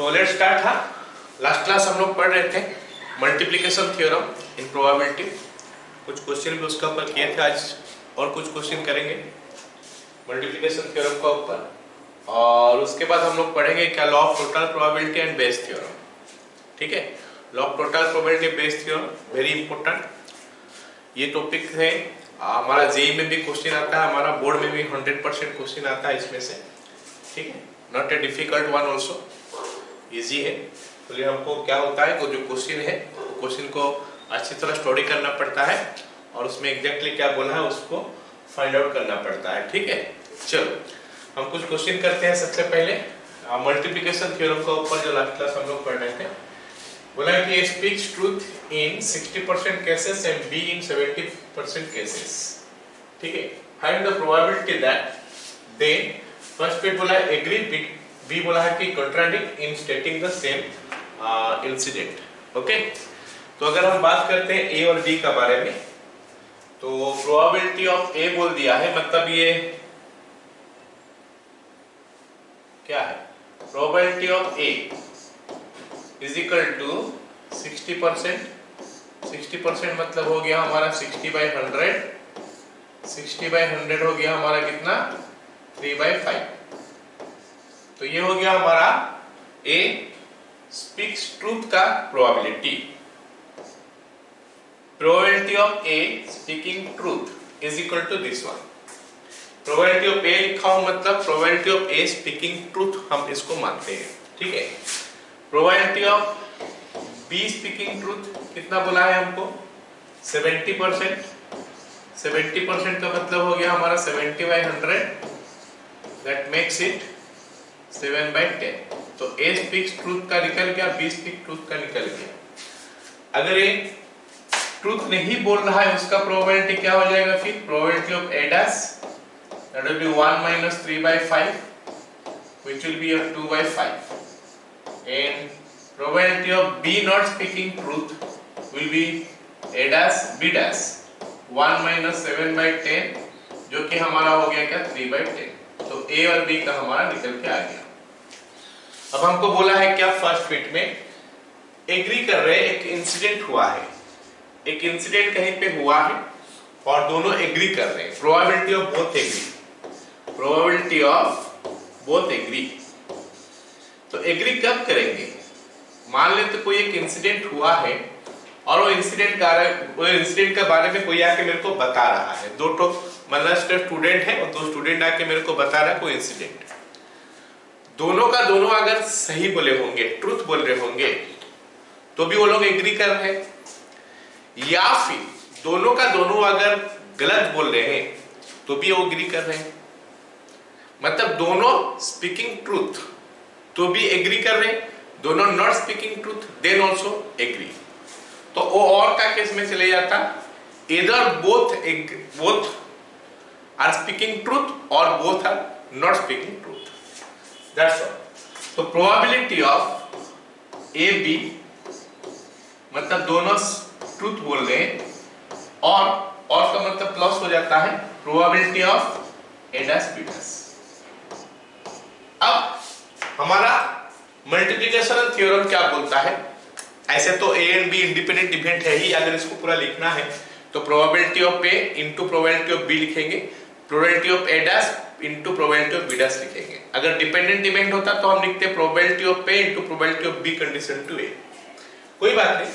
तो let's start. हाँ, last class हम लोग पढ़ रहे थे मल्टीप्लिकेशन थ्योरम इन प्रोबेबिलिटी। कुछ क्वेश्चन भी उसके ऊपर किए थे, आज और कुछ क्वेश्चन करेंगे मल्टीप्लिकेशन थ्योरम का ऊपर। और उसके बाद हम लोग पढ़ेंगे क्या, law of total probability and Bayes theorem. ठीक है, law of total probability Bayes theorem very important ये टॉपिक है। हमारा जेईई में भी क्वेश्चन आता है, हमारा बोर्ड में भी 100% क्वेश्चन आता है इसमें से। ठीक है, not a difficult one also, easy है। तो ये हमको क्या होता है, जो क्वेश्चन है क्वेश्चन को अच्छी तरह स्टडी करना पड़ता है और उसमें एग्जैक्टली क्या बोला है उसको फाइंड आउट करना पड़ता है। ठीक है, चलो हम कुछ क्वेश्चन करते हैं। सबसे पहले मल्टीप्लिकेशन थ्योरम का ऊपर जो लास्ट क्लास हम लोग पढ़ रहे थे, बोला है कि speaks truth in 60% cases and be in 70% cases. ठीक है, find the probability that they, first पे बोला है एग्री, बी बोला है कि contradict in stating the same incident. Okay, तो अगर हम बात करते हैं ए और बी का बारे में, तो प्रोबेबिलिटी ऑफ ए बोल दिया है, मतलब ये क्या है, probability of A is equal to 60%। 60% मतलब हो गया हमारा 60/100। 60/100 हो गया हमारा कितना, 3/5। तो ये हो गया हमारा ए स्पीक्स ट्रूथ का probability. Probability of A speaking truth is equal to this one. Probability of A लिखा हूं, मतलब probability of A speaking truth हम इसको मानते हैं। ठीक है, probability of B speaking truth कितना बोला है हमको, 70%। 70% का मतलब हो गया हमारा 70/100, दैट मेक्स इट 7/10। तो ए स्पीक्स ट्रूथ का निकल गया, बी स्पीक ट्रूथ का निकल गया। अगर ए ट्रूथ नहीं बोल रहा है उसका प्रोबेबिलिटी क्या हो जाएगा, फिर probability of A dash, that will B 1 - 3/5 which will be a 2/5, and probability of B not speaking truth will be A dash B dash 1 - 7/10, जो कि हमारा हो गया क्या, 3/10। तो A और B का हमारा निकल के आ गया। अब हमको बोला है क्या, फर्स्ट फिट में एग्री कर रहे, एक इंसिडेंट हुआ है, एक इंसिडेंट कहीं पे हुआ है और दोनों एग्री कर रहे हैं, probability of both agree. Probability of both agree, तो एग्री कब करेंगे, मान लेते कोई एक इंसिडेंट हुआ है और वो इंसिडेंट के बारे में कोई आके मेरे को बता रहा है। दो तो मतलब स्टूडेंट है और दो स्टूडेंट आके मेरे को बता रहा है कोई इंसिडेंट, दोनों का दोनों अगर सही बोले होंगे, ट्रूथ बोल रहे होंगे, तो भी वो लोग एग्री कर रहे हैं, या फिर दोनों का दोनों अगर गलत बोल रहे हैं तो भी वो एग्री कर रहे हैं। मतलब दोनों स्पीकिंग ट्रूथ तो भी एग्री कर रहे हैं, दोनों not speaking truth then also agree. तो वो और का केस में चले जाता, इधर बोथ आर स्पीकिंग ट्रूथ और both are not speaking truth, that's all. तो प्रोबेबिलिटी ऑफ ए बी मतलब दोनों ट्रूथ बोल रहे हैं, और का मतलब प्लस हो जाता है probability of A dash B dash. अब हमारा मल्टीप्लिकेशन थ्योरम क्या बोलता है, ऐसे तो A and B independent event है ही, अगर इसको पूरा लिखना है तो probability of A into probability of B लिखेंगे, probability of A dash into probability of B dash लिखेंगे। अगर डिपेंडेंट इवेंट होता तो हम लिखते probability of A into probability of B condition to A. कोई बात नहीं,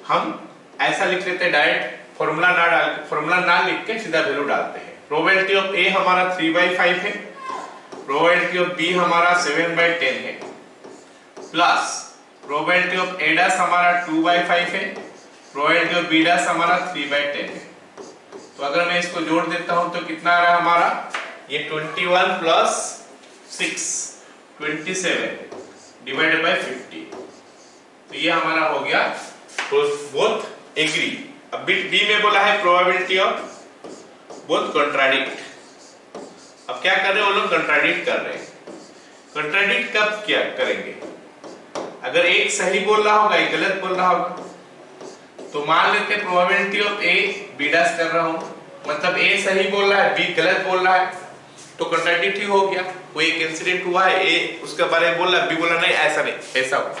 हम ऐसा लिख लेते हैं, डायरेक्ट फॉर्मूला ना लिख के सीधा वैल्यू डालते हैं। प्रोबेबिलिटी ऑफ ए हमारा 3/5 है, प्रोबेबिलिटी ऑफ बी हमारा 7/10 है, plus probability of A dash हमारा 2/5 है, प्रोबेबिलिटी ऑफ बी डैश हमारा 3/10 है। तो अगर मैं इसको जोड़ देता हूं तो कितना आ रहा है हमारा, ये 21 + 6 27 डिवाइडेड बाय 50। तो ये हमारा हो गया बोथ एग्री। अब बी में बोला है प्रोबेबिलिटी ऑफ बोथ कॉन्ट्राडिक्ट। अब क्या कर रहे हैं वो लोग, कंट्राडिक्ट कर रहे हैं। कंट्राडिक्ट कब क्या करेंगे, अगर एक सही बोल रहा होगा एक गलत बोल रहा होगा, तो मान लेते हैं probability of A B dash कर रहा हूं, मतलब ए सही बोल रहा है बी गलत बोल रहा है, तो कंट्राडिक्ट ही हो गया। कोई एक इंसिडेंट हुआ है, ए उसके बारे में बोल रहा, बी बोला नहीं ऐसा नहीं, ऐसा हुआ,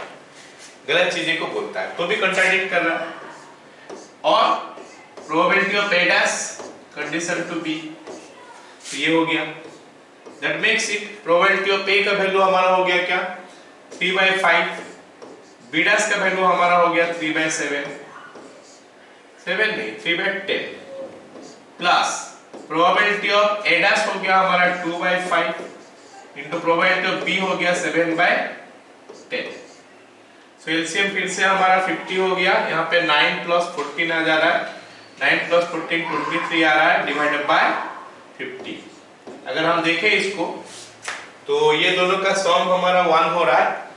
गलत चीजें को बोलता है तो भी कंट्राडिक्ट कर रहा है। और probability of A dash condition to B, तो ये हो गया, that makes it probability of A का वैल्यू हमारा हो गया क्या 3/5, बी डैश का वैल्यू हमारा हो गया 3/7, 7 नहीं 3/10, plus probability of A dash हो गया हमारा 2/5 इंटू प्रोबेबिलिटी ऑफ बी हो गया 7/10। सो एलसीएम फिर से हमारा 50 हो गया, यहाँ पे 9 + 14 आ जा रहा है, 9 + 14 23 आ रहा है, डिवाइडेड बाय 50। अगर हम देखें इसको तो ये दोनों का सम हमारा 1 हो रहा है,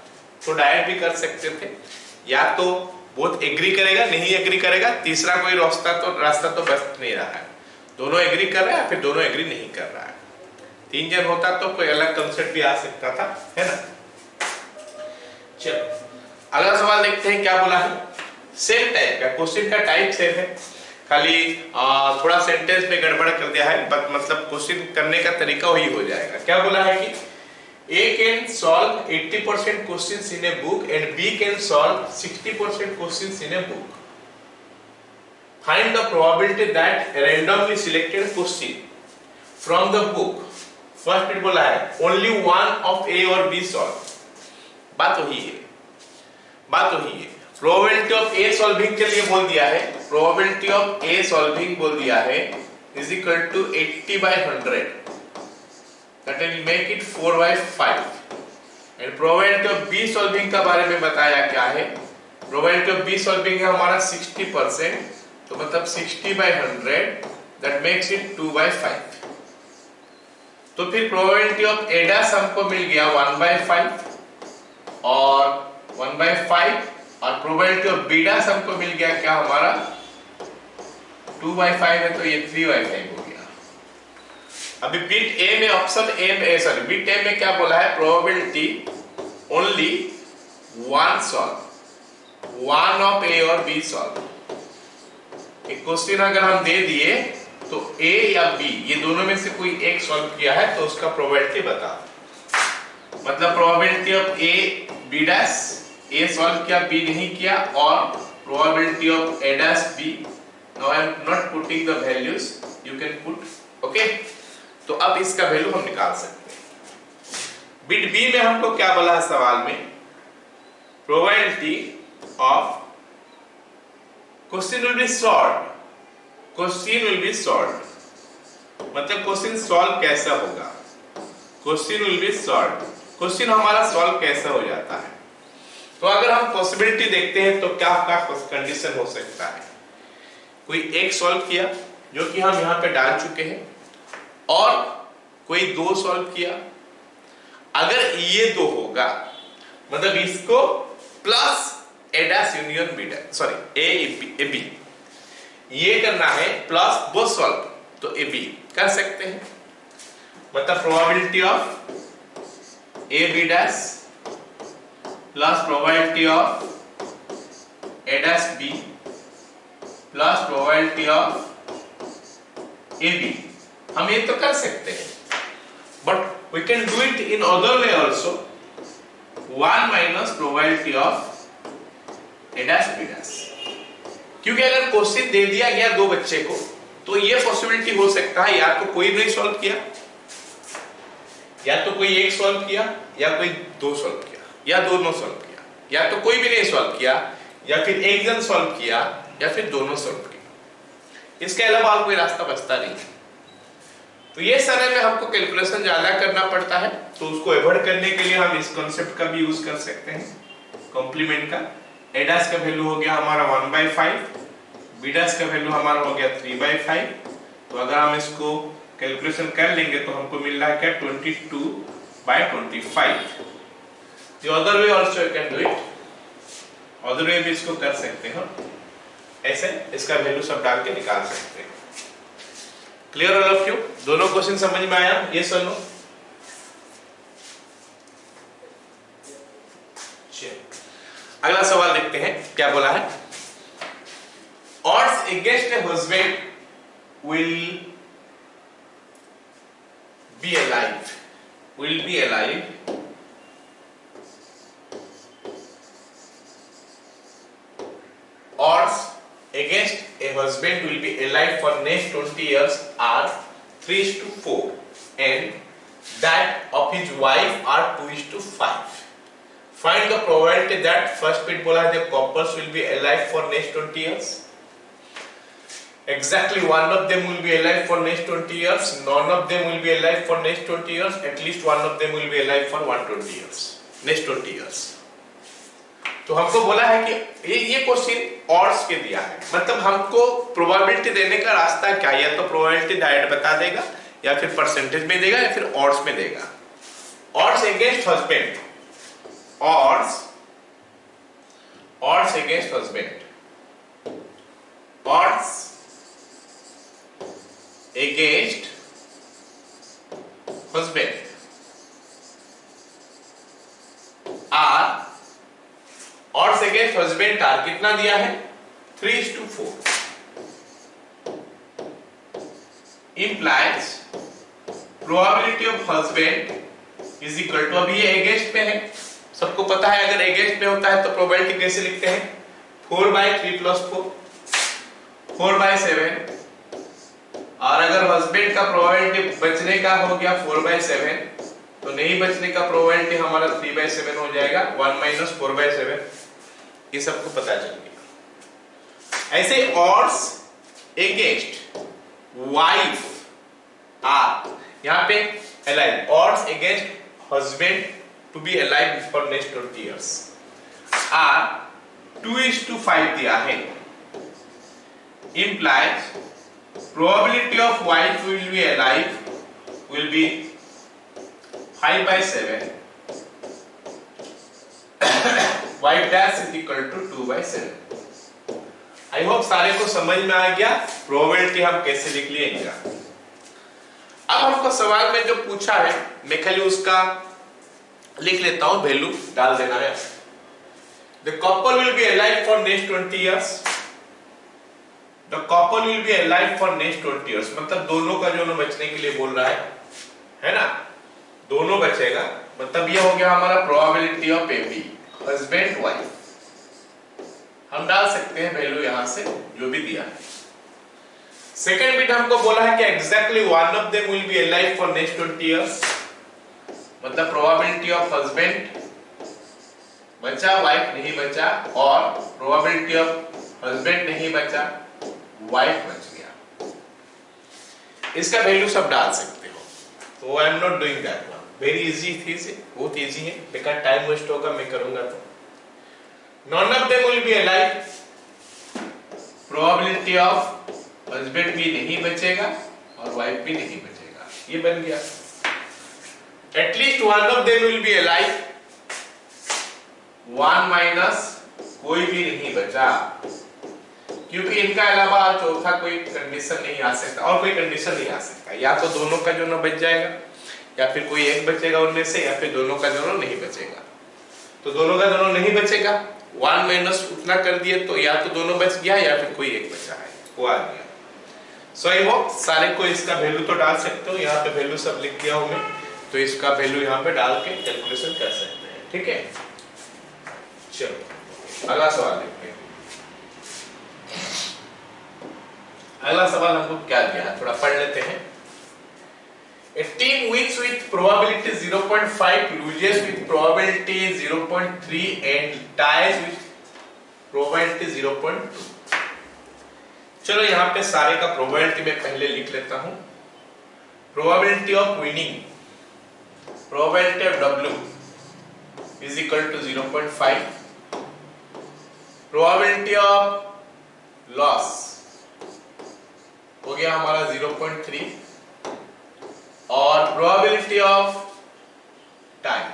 तो डायरेक्ट भी कर सकते थे, या तो बोथ एग्री करेगा, नहीं एग्री करेगा, तीसरा कोई रास्ता तो बच नहीं रहा है, दोनों एग्री कर रहा है, फिर दोनों एग्री नहीं कर रहा है, 3 जन होता तो कोई अलग कंसेप्ट भी आ सकता था, है ना। चलो अगला सवाल देखते हैं क्या बोला है। सेम टाइप का क्वेश्चन का टाइप सेम है, खाली थोड़ा सेंटेंस में गड़बड़ कर दिया है, बट मतलब क्वेश्चन करने का तरीका वही हो जाएगा। क्या बोला है कि A can solve 80% questions in a book and B can solve 60% questions in a book. Find the probability that a randomly selected question from the book, first it बोला है only one of A और B solve, बात वही है, probability of A solving के लिए बोल दिया है, प्रोबेबिलिटी ऑफ ए सॉल्विंग बोल दिया है is equal to 80/100, that will make it 4/5। And probability of B solving का बारे में बताया क्या है, प्रोबेबिलिटी ऑफ बी सॉल्विंग है हमारा 60%, तो मतलब 60/100, दैट मेक्स इट 2/5। तो फिर प्रोबेबिलिटी ऑफ ए डैश हमको मिल गया 1/5 और 1/5, और प्रोबेबिलिटी ऑफ बी डैश हमको मिल गया क्या हमारा 2/5 है, तो ये 3/5 हो गया। अभी बिट ए में ऑप्शन ए में सॉरी बिट ए में क्या बोला है, probability only one solve, one of A और बी सॉल्व। एक क्वेश्चन अगर हम दे दिए तो ए या बी ये दोनों में से कोई एक सॉल्व किया है तो उसका प्रोबेबिलिटी बता, मतलब probability of A B dash, A solve किया बी नहीं किया, और probability of A dash B. Now I am not putting the values, you can put, okay. तो अब इसका वैल्यू हम निकाल सकते हैं। बिट बी में हमको क्या बोला है सवाल में, probability of question will be solved, question will be solved मतलब क्वेश्चन सॉल्व कैसा होगा, question will be solved, question हमारा सॉल्व कैसा हो जाता है। तो अगर हम पॉसिबिलिटी देखते हैं तो क्या कंडीशन हो सकता है, कोई एक सॉल्व किया जो कि हम यहाँ पे डाल चुके हैं, और कोई 2 सॉल्व किया, अगर ये 2 होगा मतलब इसको plus A dash union B dash, sorry A B, ये करना है प्लस बोथ सॉल्व, तो ए बी कर सकते हैं, मतलब probability of A B dash plus probability of A dash B plus probability of A B, हम ये तो कर सकते हैं, but we can do it in other way also, 1 minus probability of A dash B dash. क्योंकि अगर question दे दिया गया 2 बच्चे को तो ये पॉसिबिलिटी हो सकता है या तो कोई नहीं सॉल्व किया, या तो कोई एक सॉल्व किया, या कोई 2 सॉल्व किया, या दोनों सॉल्व किया, या तो कोई भी नहीं सॉल्व किया, या फिर एक जन सॉल्व किया, या फिर दोनों सॉल्व किया, इसके अलावा और कोई रास्ता बचता नहीं। तो ये सारे में हमको कैलकुलेशन ज्यादा करना पड़ता है, तो उसको अवॉइड करने के लिए हम इस कॉन्सेप्ट का भी यूज कर सकते हैं, कॉम्प्लीमेंट का। ए डैश का वैल्यू हो गया हमारा 1/5, बी डैश का वैल्यू हमारा हो गया 3/5, तो अगर हम इसको कैलकुलेशन कर लेंगे तो हमको मिल रहा है क्या 22/25। The other way also you can do it, other way भी इसको कर सकते हैं, ऐसे इसका वैल्यू सब डाल के निकाल सकते हैं। क्लियर ऑल ऑफ यू, दोनों क्वेश्चन समझ में आया, ये सुनो। अगला सवाल देखते हैं क्या बोला है, odds against a husband will be alive will be alive odds against a husband will be alive for next 20 years are 3:4 and that of his wife are 2:5. Find the probability that first bit बोला है the couples will be alive for next 20 years. Exactly one of them will be alive for next 20 years. None of them will be alive for next 20 years. At least one of them will be alive for 120 years. Next 20 years. तो हमको बोला है कि ये question odds के दिया है, मतलब हमको प्रोबेबिलिटी देने का रास्ता क्या, या तो प्रोबेबिलिटी डायरेक्ट बता देगा या फिर परसेंटेज में देगा या फिर ऑड्स में देगा. Odds against husband, odds against husband, odds against husband are, odds against husband are कितना दिया है 3:4 implies probability of husband is equal to, अभी ये against पे है, सबको पता है अगर अगेंस्ट में होता है तो प्रोबेबिलिटी कैसे लिखते हैं 4/3 + 4 4/7, और अगर हस्बैंड का प्रोबेबिलिटी बचने का हो गया 4/7 तो नहीं बचने का प्रोबेबिलिटी हमारा 3/7 हो जाएगा 1 - 4/7. ये सबको पता चल गया. ऐसे ऑड्स अगेंस्ट वाइफ आर, यहाँ पे alive, odds against husband to be alive for next 20 years are 2:5 दिया है, implies probability of wife will be alive will be 5/7 wife dash is equal to 2/7. I hope सारे को समझ में आ गया probability हम कैसे लिख लिए इनका. अब हमको सवाल में जो पूछा है मैं खाली उसका लिख लेता हूं, वैल्यू डाल देना है. The couple will be alive for next 20 years. The couple will be alive for next 20 years. मतलब दोनों का जो बचने के लिए बोल रहा है ना, दोनों बचेगा, मतलब ये हो गया हमारा probability of AB husband wife. हम डाल सकते हैं वैल्यू यहां से जो भी दिया है. सेकंड बिट हमको बोला है कि exactly one of them will be alive for next 20 years, मतलब प्रोबेबिलिटी ऑफ हस्बैंड बचा वाइफ नहीं बचा, और प्रोबेबिलिटी ऑफ हस्बैंड नहीं बचा वाइफ बच गया. इसका वैल्यू सब डाल सकते हो, तो आई am not doing that now. Very easy थी से, बहुत इजी है, बेकार टाइम वेस्ट होगा मैं करूंगा तो. None of them will be alive, probability of husband भी नहीं बचेगा और वाइफ भी नहीं बचेगा, ये बन गया. At least one of them will be alive, 1 minus कोई भी नहीं बचा, क्योंकि इनका अलावा चौथा कोई कंडीशन नहीं आ सकता, और कोई कंडीशन नहीं आ सकता. या तो दोनों का दोनों बच जाएगा, या फिर कोई एक बचेगा उनमें से, या फिर दोनों का दोनों नहीं बचेगा. तो दोनों का दोनों नहीं बचेगा, 1 माइनस उतना कर दिए तो या तो दोनों बच गया या फिर कोई एक बचा है, वो आ गया. सो आई होप सारे को इसका वैल्यू तो डाल सकते हो, यहाँ पे वैल्यू सब लिख दिया हूं मैं, तो इसका वैल्यू यहाँ पे डाल के कैलकुलेशन कर सकते हैं. ठीक है, चलो अगला सवाल देखते हैं. अगला सवाल हमको क्या दिया है थोड़ा पढ़ लेते हैं. A team wins with probability 0.5, loses with probability 0.3 and ties with probability 0.2. चलो यहाँ पे सारे का प्रोबेबिलिटी मैं पहले लिख लेता हूँ. Probability of winning, probability of W is equal to 0.5. Probability of loss हो गया हमारा 0.3, और probability of tie,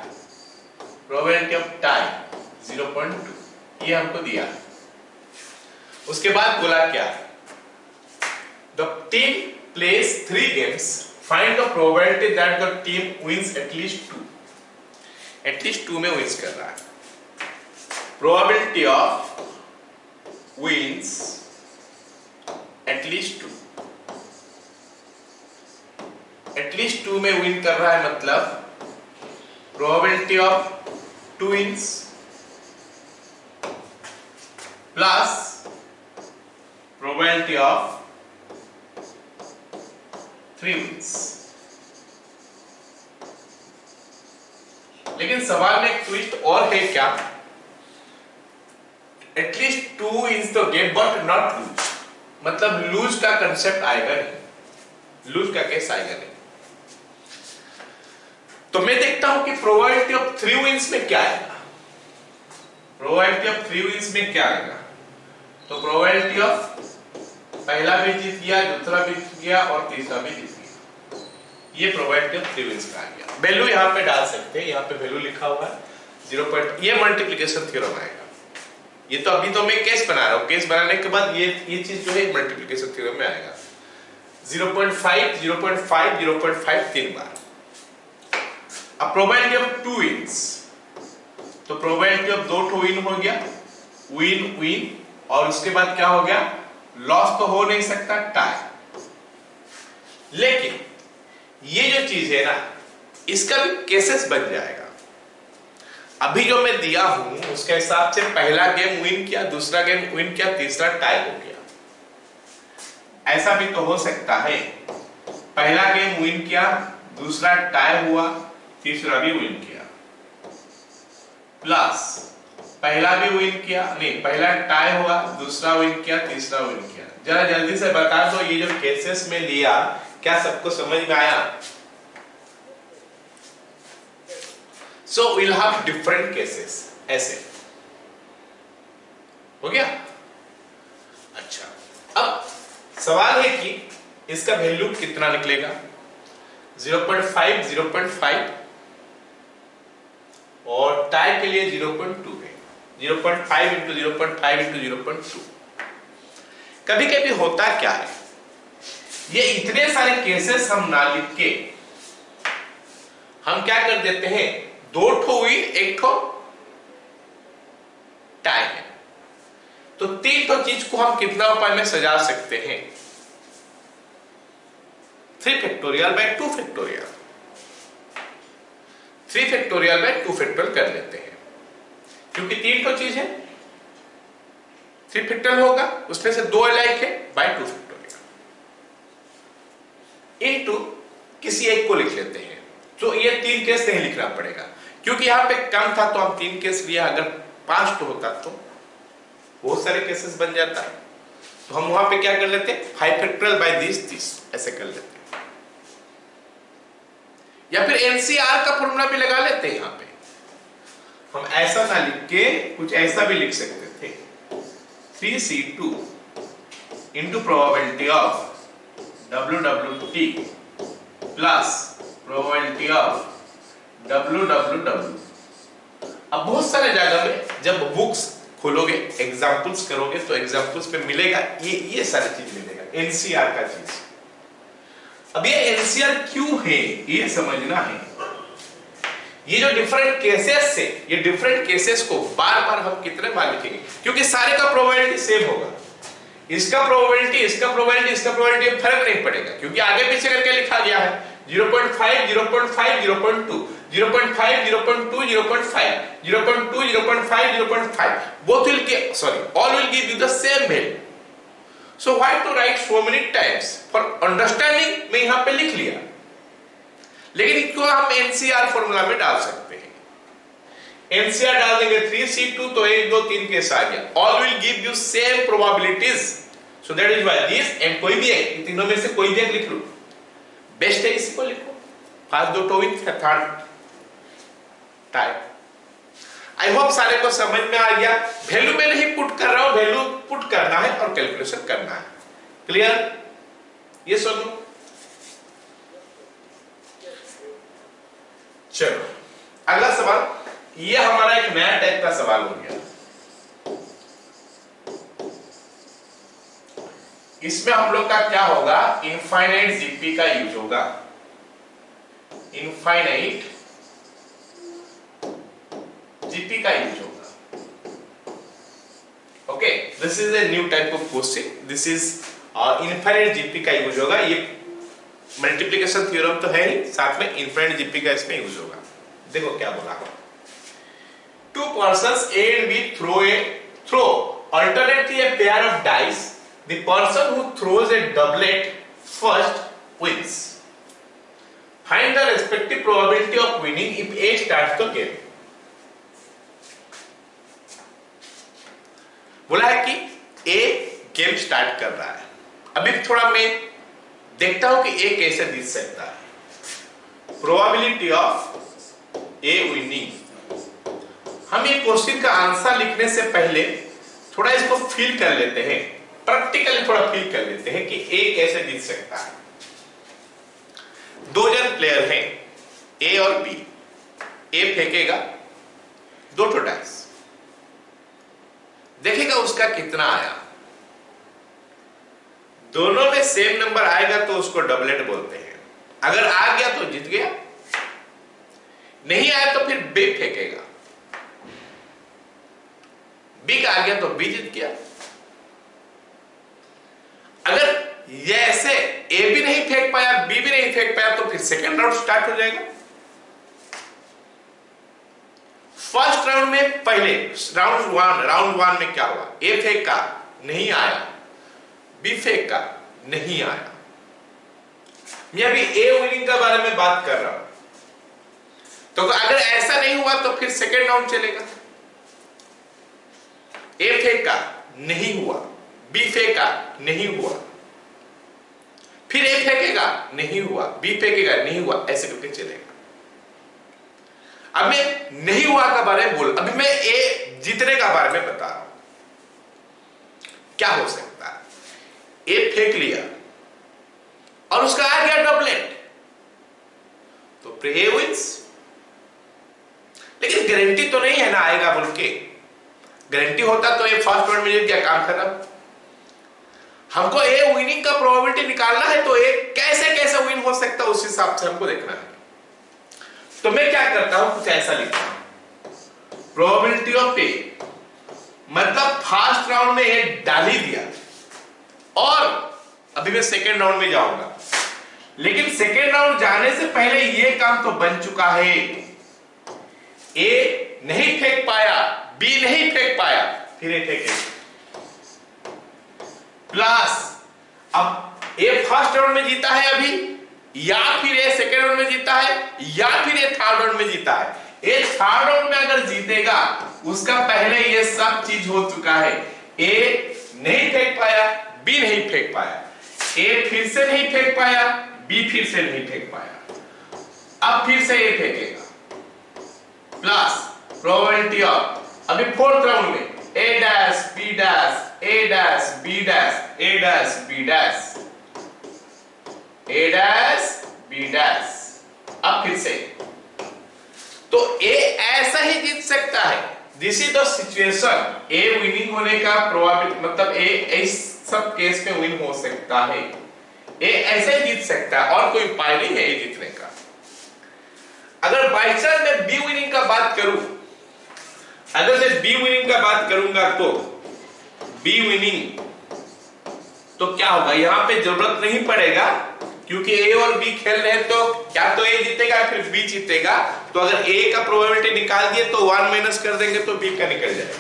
probability of tie 0.2 ये हमको दिया. उसके बाद बोला क्या, the team place 3 games, find the probability that the team wins at least 2. at least 2 में wins कर रहा है. probability of wins at least 2, at least 2 में win कर रहा है, मतलब probability of 2 wins plus probability of 3 wins। लेकिन सवाल में एक ट्विस्ट और है क्या, एटलीस्ट 2 wins तो गेम बट नॉट लूज, मतलब लूज का कंसेप्ट आएगा नहीं, लूज का केस आएगा नहीं। तो मैं देखता हूं कि प्रोबेबिलिटी ऑफ 3 wins में क्या आएगा, प्रोबेबिलिटी ऑफ 3 wins में क्या आएगा। तो प्रोबेबिलिटी ऑफ पहला भी जीत गया, दूसरा भी जीत गया और तीसरा भी जीत गया, ये प्रोबेबिलिटी ऑफ 3 wins का आ गया। वैल्यू यहां पे डाल सकते हैं, यहां पे वैल्यू लिखा हुआ है 0. ये मल्टीप्लिकेशन थ्योरम आएगा। ये तो अभी तो मैं केस बना रहा हूं, केस बनाने के बाद ये चीज जो है मल्टीप्लिकेशन थ्योरम में आएगा। 0.5 0.5 0.5 3 बार। अब प्रोबेबिलिटी ऑफ 2 wins, तो प्रोबेबिलिटी ऑफ 2 विन हो गया, विन विन, और उसके बाद क्या हो गया, लॉस तो हो नहीं सकता, टाई। लेकिन ये जो चीज है ना, इसका भी केसेस बन जाएगा। अभी जो मैं दिया हूं उसके हिसाब से पहला गेम विन किया, दूसरा गेम विन किया, तीसरा टाई हो गया। ऐसा भी तो हो सकता है, पहला गेम विन किया, दूसरा टाई हुआ, तीसरा भी विन किया, प्लस पहला भी विन किया, नहीं पहला टाई हुआ, दूसरा विन किया, तीसरा विन किया। जरा जल्दी से बता दो ये जो केसेस में लिया, क्या सबको समझ में आया? So we'll have different cases, ऐसे हो गया। अच्छा, अब सवाल है कि इसका वैल्यू कितना निकलेगा। 0.5 0.5 और टाई के लिए 0.2 है। 0.5 into 0.5 into 0.2। कभी कभी होता क्या है, ये इतने सारे केसेस हम ना लिख के हम क्या कर देते हैं, 2 विन 1 टाई है, तो 3 चीज को हम कितना उपाय में सजा सकते हैं, 3 factorial by 2 factorial, 3 factorial by 2 factorial कर लेते हैं, क्योंकि 3 चीज है, 3 फैक्टोरियल होगा, उसमें से 2 अलग है, बाय 2 फैक्टोरियल इनटू किसी एक को लिख लेते हैं। तो ये 3 केस नहीं लिखना पड़ेगा, क्योंकि यहां पे कम था तो हम 3 केस लिया, अगर 5 होता तो बहुत सारे केसेस बन जाता है। तो हम वहां पे क्या कर लेते हैं, 5 फैक्टोरियल बाय 30 ऐसे कर लेते हैं, या फिर एनसीआर का फॉर्मूला भी लगा लेते हैं। यहां पे हम ऐसा ना लिख के कुछ ऐसा भी लिख सकते थे, 3C2 into probability of WWT plus probability of WWW। अब बहुत सारे जगह में जब बुक्स खोलोगे, एग्जांपल्स करोगे, तो एग्जांपल्स पे मिलेगा ये सारी चीज मिलेगा, एनसीआर का चीज। अब ये एनसीआर क्यों है ये समझना है। ये जो डिफरेंट केसेस से, ये डिफरेंट केसेस को बार बार हम कितने बार लिखेंगे, क्योंकि सारे का प्रोबेबिलिटी सेम होगा। इसका प्रोबेबिलिटी, इसका प्रोबेबिलिटी, इसका प्रोबेबिलिटी फर्क नहीं पड़ेगा, क्योंकि आगे पीछे करके लिखा गया है। 0.5 0.5 0.2 0.5 0.2 0.5 0.2 0.5 0.5 both will give, sorry, all will give you the same value. So why to write so many times? For understanding मैं यहां पे लिख लिया, लेकिन इसको हम एनसीआर फॉर्मूला में डाल सकते हैं। एनसीआर डाल देंगे 3C2 तो 1 2 3 केस आ गया, all will give you same probabilities, so that is why this, and कोई भी एक, तीनों में से कोई भी एक लिख लो, बेस्ट है इसी को लिखो। First 2 win, third tie. आई होप सारे को समझ में आ गया। वैल्यू में नहीं पुट कर रहा हूं, वैल्यू पुट करना है और कैलकुलेशन करना है। क्लियर? ये सुनो, चलो अगला सवाल। ये हमारा एक नया टाइप का सवाल हो गया। इसमें हम लोग का क्या होगा, इनफाइनाइट जीपी का यूज होगा। इनफाइनाइट जीपी का यूज होगा। Okay, this is a new type of question. This is infinite GP का यूज होगा। ये मल्टीप्लिकेशन थ्योरम तो है ही, साथ में इनफाइनाइट जीपी का इसमें यूज होगा। देखो क्या बोला, two persons A and B throw alternately a pair of dice. The person who throws a doublet first wins. Find the respective probability of winning if A starts the game. बोला है कि A game start कर रहा है। अभी थोड़ा मैं देखता हूं कि A कैसे जीत सकता है। Probability of A winning. हम ये क्वेश्चन का आंसर लिखने से पहले थोड़ा इसको फील कर लेते हैं, प्रैक्टिकली थोड़ा फील कर लेते हैं कि A कैसे जीत सकता है। दो जन प्लेयर हैं, A और B। A फेंकेगा 2 डाइस, देखेगा उसका कितना आया। दोनों में सेम नंबर आएगा तो उसको डबलेट बोलते हैं। अगर आ गया तो जीत गया, नहीं आया तो फिर B फेंकेगा। B का आ गया तो B जीत गया। अगर ये ऐसे A भी नहीं फेंक पाया, B भी नहीं फेंक पाया, तो फिर सेकेंड राउंड स्टार्ट हो जाएगा। फर्स्ट राउंड में पहले राउंड वन में क्या हुआ, A फेंका नहीं आया, B फेंका नहीं आया। मैं अभी A विनिंग के बारे में बात कर रहा हूं। तो अगर ऐसा नहीं हुआ तो फिर सेकेंड राउंड चलेगा। A फेंका नहीं हुआ, B फेंका नहीं हुआ, फिर A फेंकेगा नहीं हुआ, B फेंकेगा नहीं हुआ, ऐसे करके चलेगा। अब मैं नहीं हुआ का बारे में बोल, अभी मैं A जीतने का बारे में बता रहा हूं। क्या हो सकता है, A फेंक लिया और उसका आ गया डबलेट, तो A विंस। लेकिन गारंटी तो नहीं है ना आएगा बोल के। गारंटी होता तो ये फर्स्ट राउंड में जीत गया, काम खत्म। हमको ए विनिंग का प्रोबेबिलिटी निकालना है, तो ए कैसे कैसे विन हो सकता है उस हिसाब से हमको देखना है। तो मैं क्या करता हूं, कुछ ऐसा लिखता हूं, प्रोबेबिलिटी ऑफ ए मतलब फर्स्ट राउंड में ए डाल ही दिया और अभी मैं सेकेंड राउंड में जाऊंगा। लेकिन सेकेंड राउंड जाने से पहले ये काम तो बन चुका है। ए नहीं फेंक पाया, बी नहीं फेंक पाया, फिर ए फेंके प्लस अब ए फर्स्ट राउंड में जीता है अभी, या फिर ए सेकेंड राउंड में जीता है, या फिर ए थर्ड राउंड में जीता है। ए थर्ड राउंड में अगर जीतेगा उसका पहले ये सब चीज हो चुका है। ए नहीं फेंक पाया, बी नहीं फेंक पाया, ए फिर से नहीं फेंक पाया, बी फिर से नहीं फेंक पाया, अब फिर से ए फेंकेगा प्लस प्रोबेबिलिटी ऑफ अभी फोर्थ राउंड में A dash B dash A dash B dash A dash B dash A dash B dash. अब फिर से तो A ऐसा ही जीत सकता है। This is the situation. A winning होने का प्रोबेबिलिटी मतलब A इस सब केस में विन हो सकता है। A ऐसे ही जीत सकता है और कोई उपाय नहीं है A जीतने का। अगर बाई चांस मैं B विनिंग का बात करूं, अगर मैं बी विनिंग का बात करूंगा तो बी विनिंग तो क्या होगा, यहां पे जरूरत नहीं पड़ेगा क्योंकि ए और बी खेल रहे हैं, तो क्या तो ए जीतेगा फिर बी जीतेगा। तो अगर ए का प्रोबेबिलिटी निकाल दिए तो 1 माइनस कर देंगे तो बी का निकल जाएगा।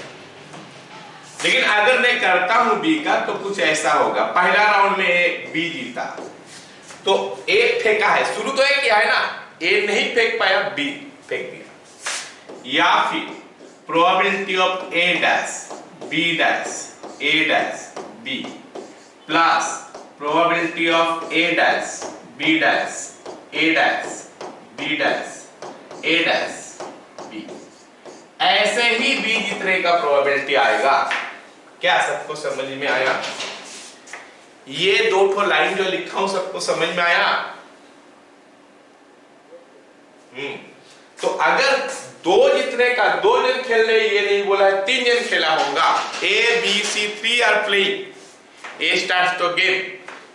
लेकिन अगर मैं करता हूं बी का तो कुछ ऐसा होगा, पहला राउंड में ए बी जीता तो ए फेंका है, शुरू तो ए किया है ना, ए नहीं फेंक पाया, बी फेंक दिया। या फिर probability of A dash B dash A dash B plus probability of A dash B dash A dash B dash A dash B, ऐसे ही B जीतने का प्रोबेबिलिटी आएगा। क्या सबको समझ में आया? ये दो ठो लाइन जो लिखा हूं सबको समझ में आया? तो अगर दो जीतने का, 2 जन खेल रहे, ये नहीं बोला है 3 जन खेला होगा, A B C 3 are playing, A starts the game,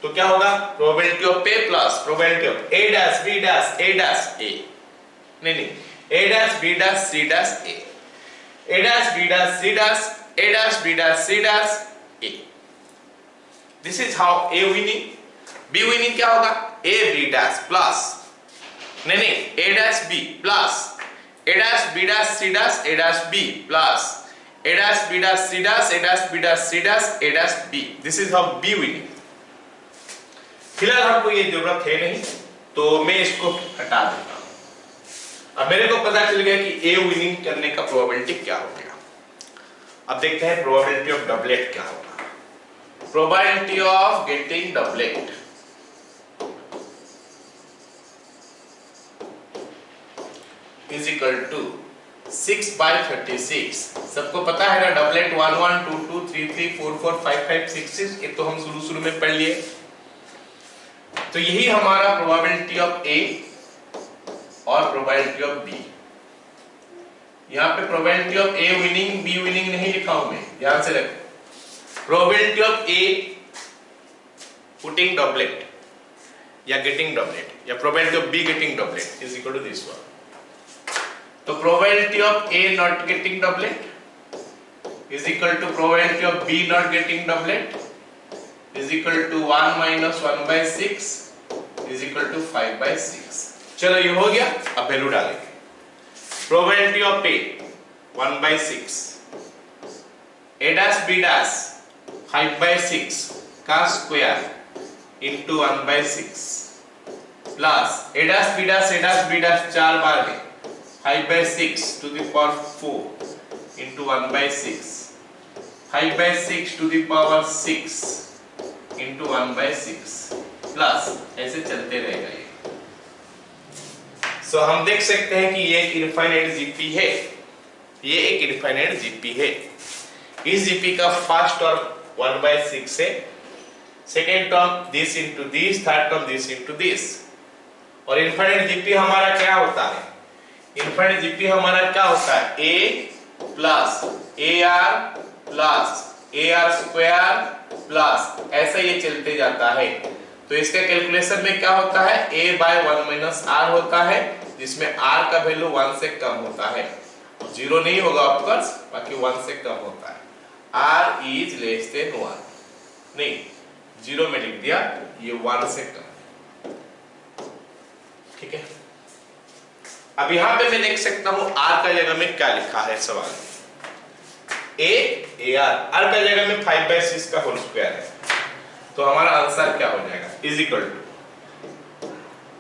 तो क्या होगा, probability of A plus probability of A dash B dash A dash A, नहीं A dash B dash C dash A, A dash B dash C dash A dash B dash C dash A। This is how A winning. B winning क्या होगा, A B dash plus नहीं A dash B plus A dash B dash C dash A dash B plus A dash B dash C dash A dash B dash C dash A dash B. This is how B winning. फिलहाल हमको ये जरूरत है नहीं, तो मैं इसको हटा देता हूं। अब मेरे को पता चल गया कि A विनिंग करने का प्रोबेबिलिटी क्या हो गया। अब देखते हैं प्रोबेबिलिटी ऑफ डबलेट क्या होगा। Probability of getting doublet is equal to 6/36। सबको पता है ना डबलेट 1 1 2 2 3 3 4 4 5 5 6 6, ये तो हम शुरू में पढ़ लिए। तो यही हमारा प्रोबेबिलिटी ऑफ ए और प्रोबेबिलिटी ऑफ बी। यहाँ पे probability of A winning B winning नहीं लिखा हूं मैं, ध्यान से रखो। Probability of A putting doublet या गेटिंग डबलेट या probability of B getting doublet is equal to this one. तो probability of A not getting doublet is equal to probability of B not getting doublet is equal to 1 minus 1/6 is equal to 5/6। चलो ये हो गया। अब value डालेंगे। Probability of A 1/6, A dash B dash 5/6 का square into 1/6 plus A dash B dash 4 बार है 5/6 to the power 4 into 1/6, 5/6 to the power 6 into 1/6 plus ऐसे चलते रहेगा ये। सो हम देख सकते हैं कि ये एक इनफाइनाइट जीपी है, ये एक इनफाइनाइट जीपी है। इस जीपी का फर्स्ट टर्म 1/6 है, second term this into this, third term this into this. और इनफाइनाइट जीपी हमारा क्या होता है? इनफाइनाइट जीपी हमारा क्या होता है? a plus AR plus AR square plus ऐसा ये चलते जाता है। तो इसका कैलकुलेशन में क्या होता है? a/1 - r होता है, जिसमें r का वैल्यू 1 से कम होता है। 0 नहीं होगा ऑफकोर्स, बाकी 1 से कम होता है। r इज लेस देन 1, नहीं 0 में लिख दिया, ये 1 से कम। ठीक है। अब यहां पे मैं देख सकता हूं r का जगह में क्या लिखा है सवाल में। AR r का जगह में 5/6 का होल स्क्वायर है, तो हमारा आंसर क्या हो जाएगा? Is equal to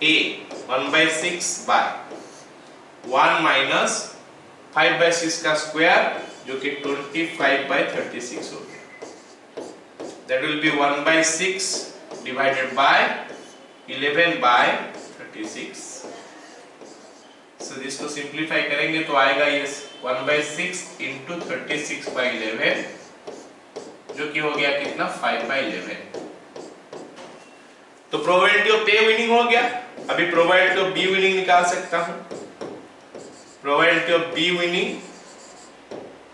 a 1/6 by 1 minus 5/6 का स्क्वायर जो कि 25/36 हो गया। That will be 1/6 divided by 11/36। So इसको सिंप्लीफाई करेंगे तो आएगा ये 1/6 into 36/11 जो कि हो गया कितना? 5/11। तो प्रोबेबिलिटी ऑफ ए विनिंग हो गया। अभी प्रोबेबिलिटी ऑफ बी विनिंग निकाल सकता हूं। Probability of B winning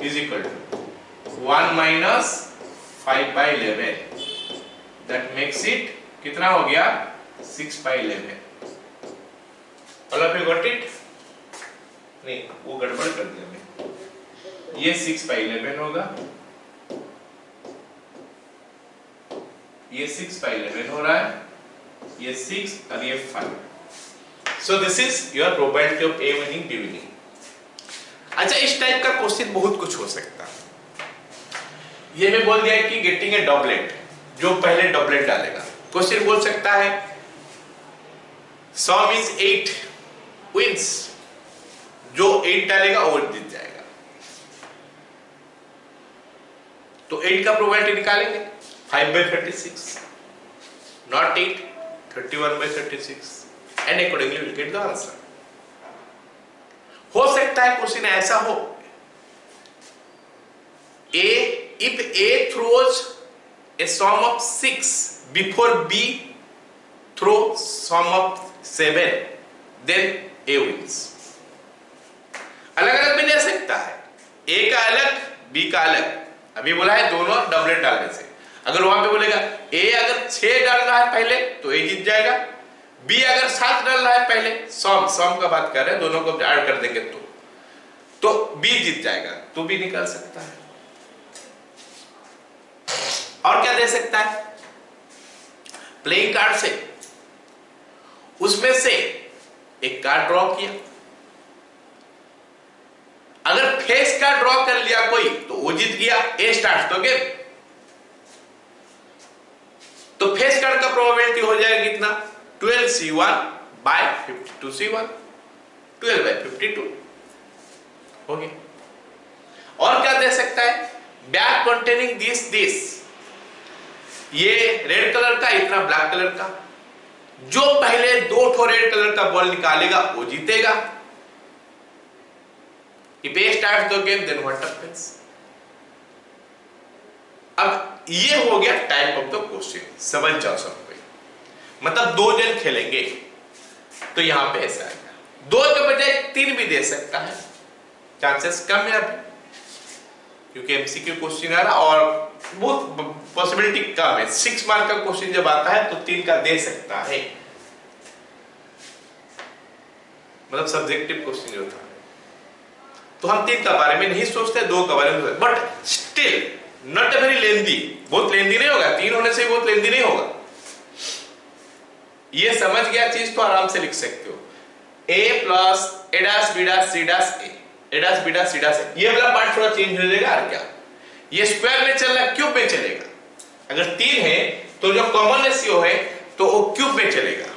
is equal to 1 minus 5/11, that makes it कितना हो गया? 6/11। All of you got it? नहीं, वो गड़बड़ कर दिया मैं। ये 6/11 होगा, ये 6/11 हो रहा है, ये 6 और ये 5। सो this is your probability of A winning B winning. अच्छा, इस टाइप का क्वेश्चन बहुत कुछ हो सकता है। ये मैं बोल दिया कि गेटिंग ए डबलेट, जो पहले डबलेट डालेगा। क्वेश्चन बोल सकता है सम इज 8 विंस, जो 8 डालेगा वो जीत जाएगा। तो 8 का प्रोबेबिलिटी निकालेंगे 5/36, not 8, 31/36, and accordingly we'll get the answer. हो सकता है क्वेश्चन ऐसा हो, if A throws a sum of 6 before B throws sum of 7, then A wins. अलग अलग भी ले सकता है, A का अलग B का अलग। अभी बोला है दोनों डबलेट डालने से। अगर वहां पे बोलेगा A अगर 6 डाल रहा है पहले तो A जीत जाएगा, B अगर 7 डाल रहा है पहले, सम का बात कर रहे हैं, दोनों को ऐड कर देंगे तो B जीत जाएगा, तो B निकाल सकता है। और क्या दे सकता है? प्लेइंग कार्ड से उसमें से एक कार्ड ड्रॉ किया, अगर फेस कार्ड ड्रॉ कर लिया कोई तो वो जीत गया, ए स्टार्ट तो गेम। तो फेस कार्ड का प्रोबेबिलिटी हो जाएगा कितना, 12C1 बाय 52C1, 12 बाय 52 हो गया। और क्या दे सकता है, बैग कंटेनिंग दिस, ये रेड कलर का, इतना ब्लैक कलर का, जो पहले 2 ठो रेड कलर का बॉल निकालेगा वो जीतेगा। If A starts the game, then what happens? अब ये हो गया टाइप ऑफ द क्वेश्चन, समझ जाओ सब कोई। मतलब 2 जन खेलेंगे तो यहां पे ऐसा आएगा, 2 के बजाय 3 भी दे सकता है, चांसेस कम है अभी क्योंकि एमसीक्यू क्वेश्चन आ रहा और बहुत पॉसिबिलिटी कम है। 6 मार्क का क्वेश्चन जब आता है तो 3 का दे सकता है, मतलब सब्जेक्टिव क्वेश्चन जो था। तो हम 3 का बारे में नहीं सोचते, 2 का बारे में, but still not very lengthy, बहुत लेंदी नहीं होगा, 3 होने से बहुत लेंदी नहीं होगा। ये समझ गया चीज तो आराम से लिख सकते हो, a plus a dash b dash c dash a dash b dash c dash a, ये वाला पार्ट थोड़ा चेंज हो जाएगा। और क्या, ये स्क्वायर में चल रहा है, क्यूब में चलेगा। अगर 3 है तो जो कॉमन रेशियो है तो वो क्यूब में चलेगा।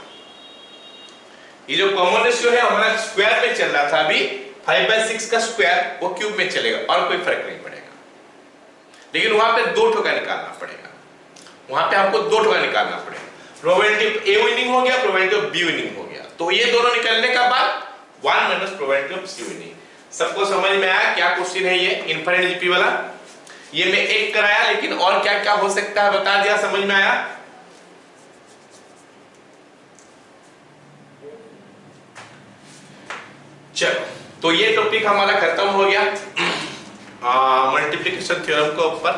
ये जो कॉमन रेशियो है हमारा स्क्वायर में चल रहा था, अभी 5/6 का स्क्वायर वो क्यूब में चलेगा और कोई फर्क नहीं पड़ेगा। लेकिन वहां पे 2 ठो का निकालना पड़ेगा, वहां पे आपको 2 ठो का निकालना पड़ेगा। प्रोबेबिलिटी ए विनिंग हो गया, प्रोबेबिलिटी ऑफ बी विनिंग हो गया, तो ये दोनों निकलने का बाद 1 minus probability of C winning. सबको समझ में आया क्या क्वेश्चन है ये इनफाइनाइट जीपी वाला? ये मैं एक कराया, लेकिन और क्या क्या हो सकता है बता दिया, समझ में आया? चलो, तो ये टॉपिक हमारा खत्म हो गया मल्टीप्लिकेशन थ्योरम के ऊपर।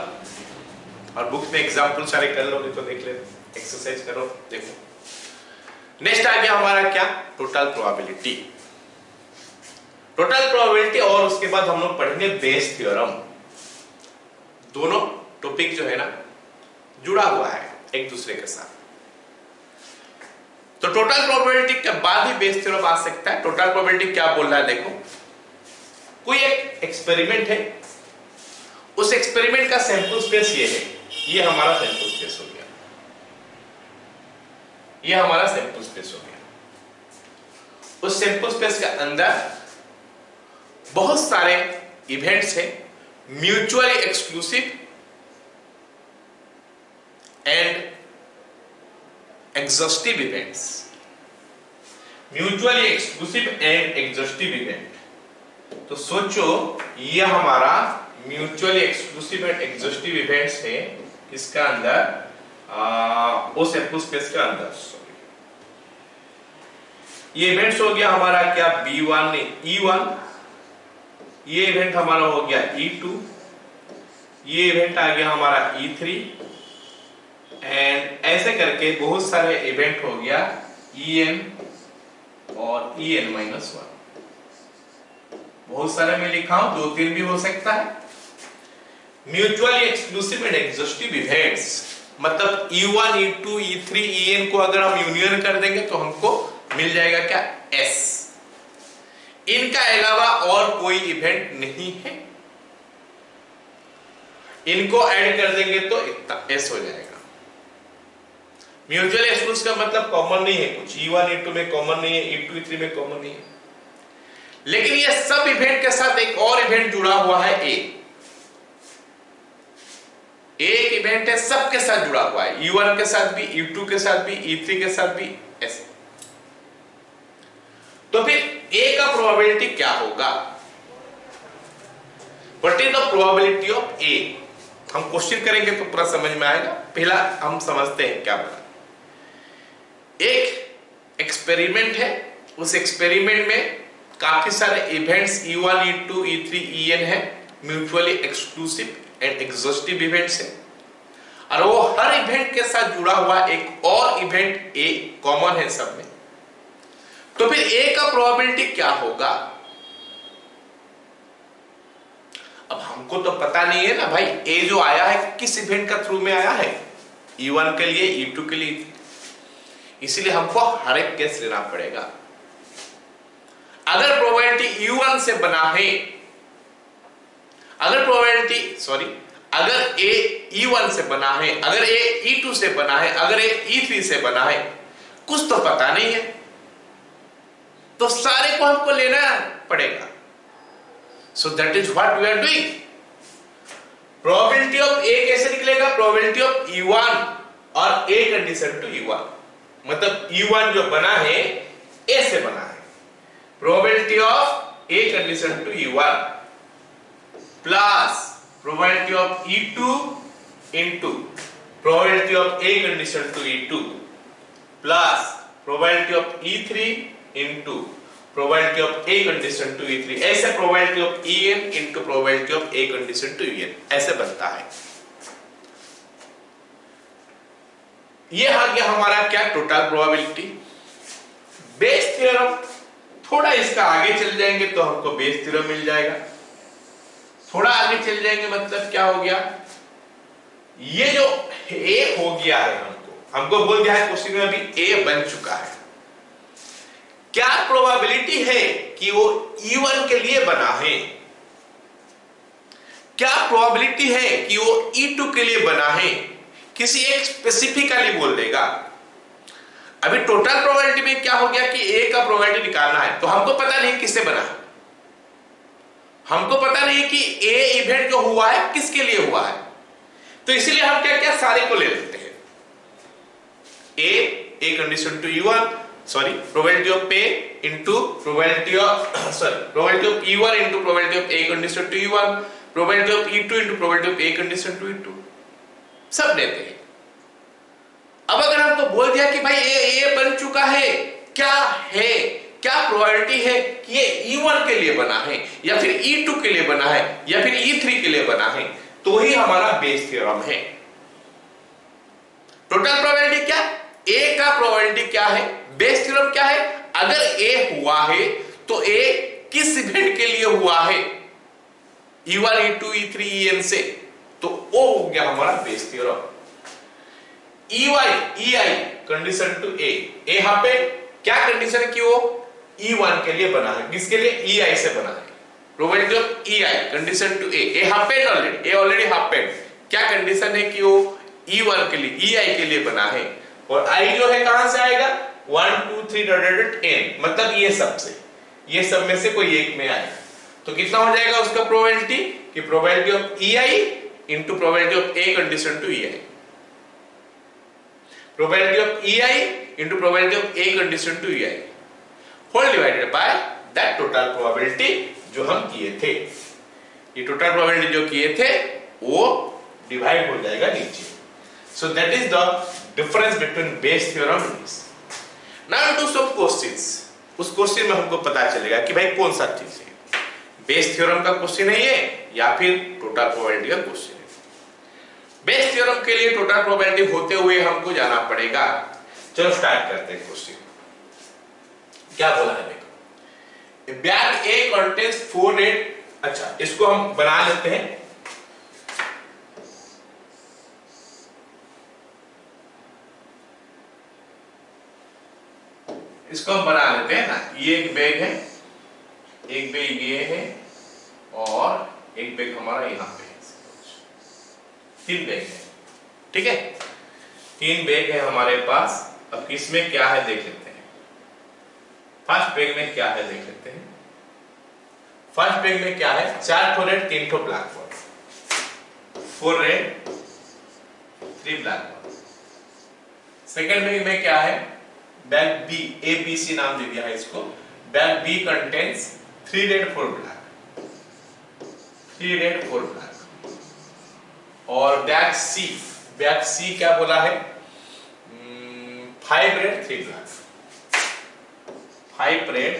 और बुक में एग्जांपल सारे कर लोगे तो देख ले, एक्सरसाइज करो, देखो। नेक्स्ट आ गया हमारा क्या, टोटल प्रोबेबिलिटी। टोटल प्रोबेबिलिटी और उसके बाद हम लोग पढ़ेंगे बेस थ्योरम। दोनों टॉपिक जो है ना जुड़ा हुआ है एक दूसरे के साथ। तो टोटल प्रोबेबिलिटी के बाद ही बेस थ्योरम आ सकता है। टोटल प्रोबेबिलिटी क्या बोल रहा है देखो, कोई एक एक्सपेरिमेंट है, उस एक्सपेरिमेंट का सैंपल स्पेस ये है, ये हमारा सैंपल स्पेस हो गया, ये हमारा सैंपल स्पेस हो गया। उस सैंपल स्पेस के अंदर बहुत सारे इवेंट्स हैं, mutually exclusive and exhaustive events. Mutually exclusive and exhaustive event, तो सोचो ये हमारा mutually exclusive and exhaustive events है इसका अंदर, उस सैंपल स्पेस के अंदर। ये इवेंट्स हो गया हमारा क्या, B1 E1, ये इवेंट हमारा हो गया E2, ये इवेंट आ गया हमारा E3, एंड ऐसे करके बहुत सारे इवेंट हो गया EN और EN-1। बहुत सारे मैं लिखा हूं, 2-3 भी हो सकता है। Mutually exclusive and exhaustive events मतलब E1, E2, E3, EN को अगर हम यूनियन कर देंगे तो हमको मिल जाएगा क्या, S। इनका अलावा और कोई इवेंट नहीं है, इनको ऐड कर देंगे तो इतना S हो जाएगा। म्यूचुअली एक्सक्लूसिव का मतलब कॉमन नहीं है कुछ, E1, E2 में कॉमन नहीं है, E2, E3 में कॉमन नहीं है, लेकिन ये सब इवेंट के साथ एक और इवेंट जुड़ा हुआ है, एक इवेंट है सबके साथ जुड़ा हुआ है, E1 के साथ भी, E2 के साथ भी, E3 के साथ भी, ऐसे। तो फिर A का प्रोबेबिलिटी क्या होगा? What is the probability of A? हम क्वेश्चन करेंगे तो पूरा समझ में आएगा, पहला हम समझते हैं क्या बोला। एक एक्सपेरिमेंट है, उस एक्सपेरिमेंट में काफी सारे events E1, E2, E3, EN है, mutually exclusive and exhaustive events है, और वो हर इवेंट के साथ जुड़ा हुआ एक और इवेंट A कॉमन है सब में। तो फिर A का प्रोबेबिलिटी क्या होगा? अब हमको तो पता नहीं है ना भाई, A जो आया है किस इवेंट का थ्रू में आया है, E1 के लिए, E2 के लिए, इसीलिए हमको हर एक केस लेना पड़ेगा। अगर प्रोबेबिलिटी E1 से बना है अगर A E1 से बना है, अगर A E2 से बना है, अगर A E3 से बना है, कुछ तो पता नहीं है, तो सारे को हमको लेना पड़ेगा। So that is what we are doing. Probability of A कैसे निकलेगा? प्रोबेबिलिटी ऑफ E1 और A कंडीशन टू E1, मतलब E1 जो बना है A से बना है, probability of A condition to E1 plus probability of E2 into probability of A condition to E2 plus probability of E3 into probability of A condition to E3, ऐसे probability of En into probability of A condition to En, ऐसे बनता है। ये आ गया हमारा क्या? Total probability. Bayes theorem, थोड़ा इसका आगे चल जाएंगे तो हमको बेस थ्योरम मिल जाएगा। थोड़ा आगे चल जाएंगे मतलब क्या हो गया? ये जो A हो गया है, हमको बोल दिया है क्वेश्चन में अभी A बन चुका है। क्या प्रोबेबिलिटी है कि वो E1 के लिए बना है? क्या प्रोबेबिलिटी है कि वो E2 के लिए बना है? किसी एक स्पेसिफिकली बोल देगा। अभी टोटल प्रोबेबिलिटी में क्या हो गया कि A का प्रोबेबिलिटी निकालना है, तो हमको पता नहीं किससे बना, हमको पता नहीं कि A इवेंट जो हुआ है किसके लिए हुआ है, तो इसीलिए हम क्या क्या सारे को ले लेते हैं। A condition to E1, sorry probability of A into probability of probability of E1 into probability of A condition to E1, probability of E2 into probability of A condition to E2, सब लेते हैं। अब अगर हमको बोल दिया कि भाई A बन चुका है, क्या है, क्या प्रोबेबिलिटी है कि ये E1 के लिए बना है या फिर E2 के लिए बना है या फिर E3 के लिए बना है, तो ही हमारा बेस थ्योरम है। टोटल प्रोबेबिलिटी क्या? A का प्रोबेबिलिटी क्या है? बेस थ्योरम क्या है? अगर A हुआ है तो A किस इवेंट के लिए हुआ है? E1 E2 E3 En से, तो O हो गया हमारा Bayes theorem. EI condition to A, यहां पे क्या कंडीशन की वो E1 के लिए बना है, किसके लिए? EI से बना है। Probability of EI condition to A happened already, A already happened. क्या कंडीशन है कि वो E1 के लिए, EI के लिए बना है, और I जो है कहां से आएगा? 1 2 3 n, मतलब ये सब से, ये सब में से कोई एक में आएगा। तो कितना हो जाएगा उसका प्रोबेबिलिटी? कि probability of EI into probability of A condition to EI, probability of EI into probability of A condition to EI whole divided by that total probability जो हम किए थे। ये टोटल प्रोबेबिलिटी जो किए थे वो डिवाइड हो जाएगा नीचे। So that is the difference between Bayes theorem and this. Now do some questions. उस क्वेश्चन में हमको पता चलेगा कि भाई कौन सा चीज है, बेस थ्योरम का क्वेश्चन है ये या फिर टोटल प्रोबेबिलिटी का क्वेश्चन है। बेस थ्योरम के लिए टोटल प्रोबेबिलिटी होते हुए हमको जाना पड़ेगा। चलो स्टार्ट करते हैं क्वेश्चन। क्या बोला है देखो, बैग A कंटेन्स 4 रेड, अच्छा इसको हम बना लेते हैं। इसको हम बना लेते हैं ना, ये एक बैग है, एक बैग ये है और एक बैग हमारा यहाँ पे है। 3 बैग है, ठीक है, 3 बैग है हमारे पास। अब इसमें क्या है देख लेते हैं। फर्स्ट बैग में क्या है देख लेते हैं। फर्स्ट बैग में क्या है? 4 ठो रेड 3 ठो black ball, 4 red 3 black ball. Second bag में क्या है? बैग बी, ABC नाम दे दिया है इसको। Bag B contains 3 red 4 black, 3 red 4 black. और बैग सी क्या बोला है? 5 red 3 black, 5 red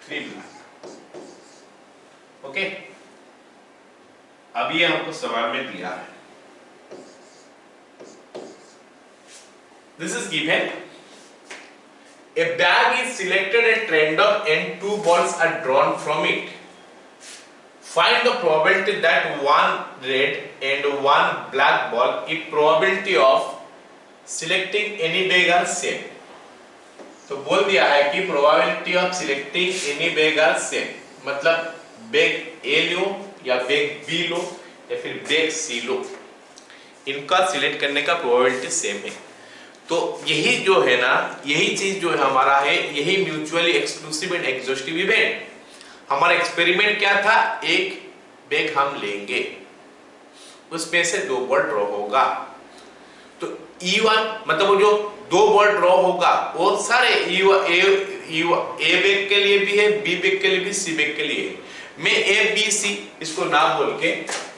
3 black. Okay, अब ये हमको सवाल में दिया है। This is given, a bag is selected at random and 2 balls are drawn from it. Find the probability that 1 red and 1 black ball if probability of selecting any bag are same. तो बोल दिया है कि probability of selecting any bag are same, मतलब bag A लो या bag B लो या फिर bag सी लो, इनका सिलेक्ट करने का प्रोबेबिलिटी सेम है। तो यही जो है ना, यही चीज जो है हमारा है, यही mutually exclusive and exhaustive event. हमारा एक्सपेरिमेंट क्या था, एक बैग हम लेंगे, उसमें से 2 बॉल ड्रॉ होगा, तो E1 मतलब वो जो 2 बॉल ड्रॉ होगा वो सारे ए बैग के लिए भी है, बी बैग के लिए भी, सी बैग के लिए है। मैं ए बी सी इसको नाम बोल के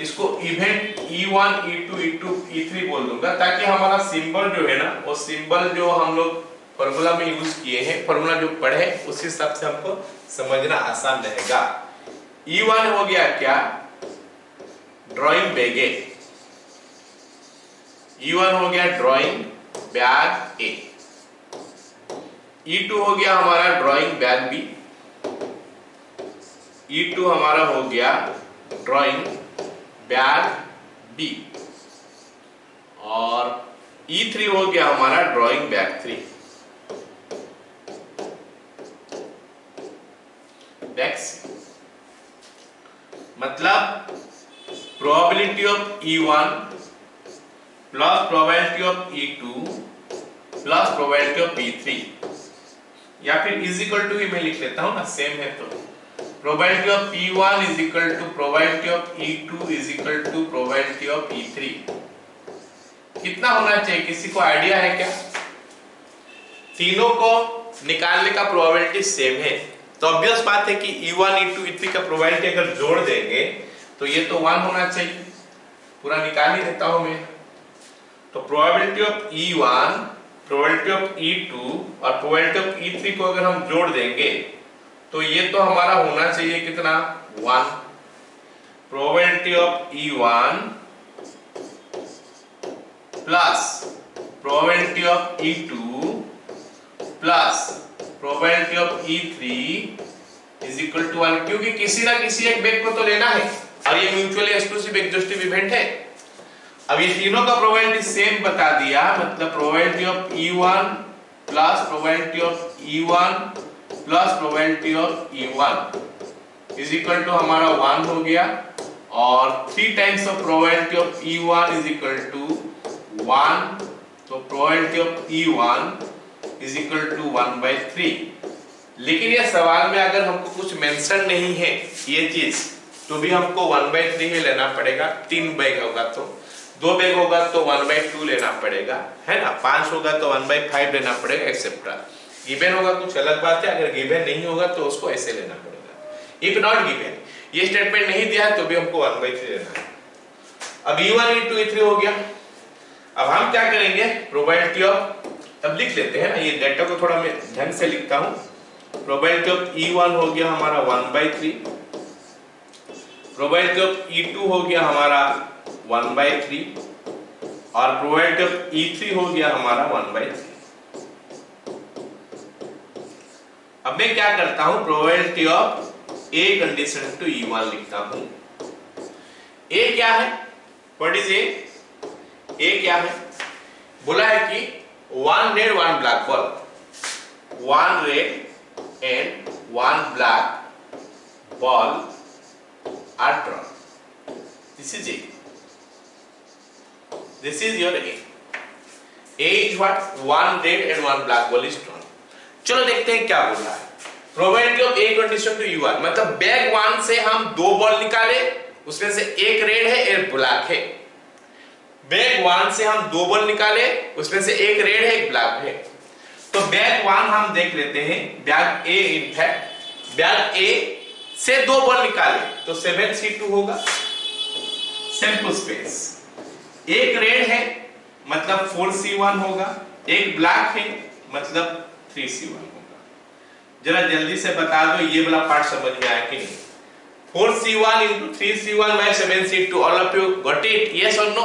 इसको event E1 E2 E2 E3 बोल दूंगा, ताकि हमारा सिंबल जो है ना, वो सिंबल जो हम लोग फॉर्मूला में यूज किए हैं, फॉर्मूला जो पढ़े उस हिसाब से हमको समझना आसान रहेगा। E1 हो गया क्या, ड्राइंग बैग ए, E1 हो गया ड्राइंग बैग ए, E2 हो गया हमारा ड्राइंग बैग बी, E2 हमारा हो गया ड्राइंग बैग बी, और E3 हो गया हमारा ड्राइंग बैग 3, बैग सी। मतलब probability of E1 plus probability of E2 plus probability of E3, या फिर इज इक्वल टू ही मैं लिख लेता हूं ना, सेम है तो probability of E1 is equal to probability of E2 is equal to probability of E3। कितना होना चाहिए, किसी को आइडिया है क्या? तीनों को निकालने का प्रोबेबिलिटी सेम है, तो ऑब्वियस बात है कि E1 E2 E3 का प्रोबेबिलिटी अगर जोड़ देंगे तो ये तो 1 होना चाहिए, पूरा निकाल ही देता हूं मैं। तो probability of E1, probability of E2 और प्रोबेबिलिटी ऑफ E3 को अगर हम जोड़ देंगे तो ये तो हमारा होना चाहिए कितना, 1। Probability of E1 plus probability of E2 plus probability of E3 is equal to 1, क्योंकि किसी ना किसी एक बैग को तो लेना है और ये म्यूचुअली एक्सक्लूसिव एग्जॉस्टिव इवेंट है। अब ये तीनों का प्रोबेबिलिटी सेम बता दिया, मतलब probability of E1 plus probability of E1 plus probability of E1 is equal to हमारा 1 हो गया, और 3 times of probability of E1 is equal to 1, तो probability of E1 is equal to 1/3। लेकिन ये सवाल में अगर हमको कुछ मेंशन नहीं है ये चीज, तो भी हमको 1/3 ही लेना पड़ेगा। 3 बैग होगा तो, 2 बैग होगा तो 1/2 लेना पड़ेगा, है ना, 5 होगा तो 1/5 लेना पड़ेगा, एक्सेट्रा। गिवन होगा कुछ अलग बात है, अगर गिवन नहीं होगा तो उसको ऐसे लेना पड़ेगा। इफ नॉट गिवन, ये स्टेटमेंट नहीं दिया है तो भी हमको 1/3 लेना है। अब E1 E2 E3 हो गया। अब हम क्या करेंगे, प्रोबेबिलिटी ऑफ, अब लिख लेते हैं ना, ये डेटा को थोड़ा मैं ढंग से लिखता हूं। प्रोबेबिलिटी ऑफ E1 हो गया हमारा 1/3, प्रोबेबिलिटी ऑफ E2 हो गया हमारा 1/3, और प्रोबेबिलिटी ऑफ E3 हो गया हमारा 1/3। अब मैं क्या करता हूं, probability of A condition to E1 लिखता हूं। A क्या है, व्हाट इज A? A क्या है, बोला है कि 1 red 1 black ball, 1 red and 1 black ball are drawn. This is A, this is your A। A is what? 1 red and 1 black ball is drawn. चलो देखते हैं क्या बोल रहा है। Probability of A condition to E1, मतलब bag 1 से हम 2 बॉल निकाले, उसमें से एक रेड है एक ब्लैक है। बैग 1 से हम 2 बॉल निकाले, उसमें से एक रेड है एक ब्लैक है। तो बैग 1 हम देख लेते हैं, bag A, in fact bag A से 2 बॉल निकाले तो 7C2 होगा, सैंपल स्पेस। एक रेड है मतलब 4C1 होगा, एक ब्लैक है मतलब 3C1 होगा। जरा जल्दी से बता दो ये वाला पार्ट समझ में आया कि नहीं? 4C1 into 3C1 by 7C2, all of you got it? Yes or no?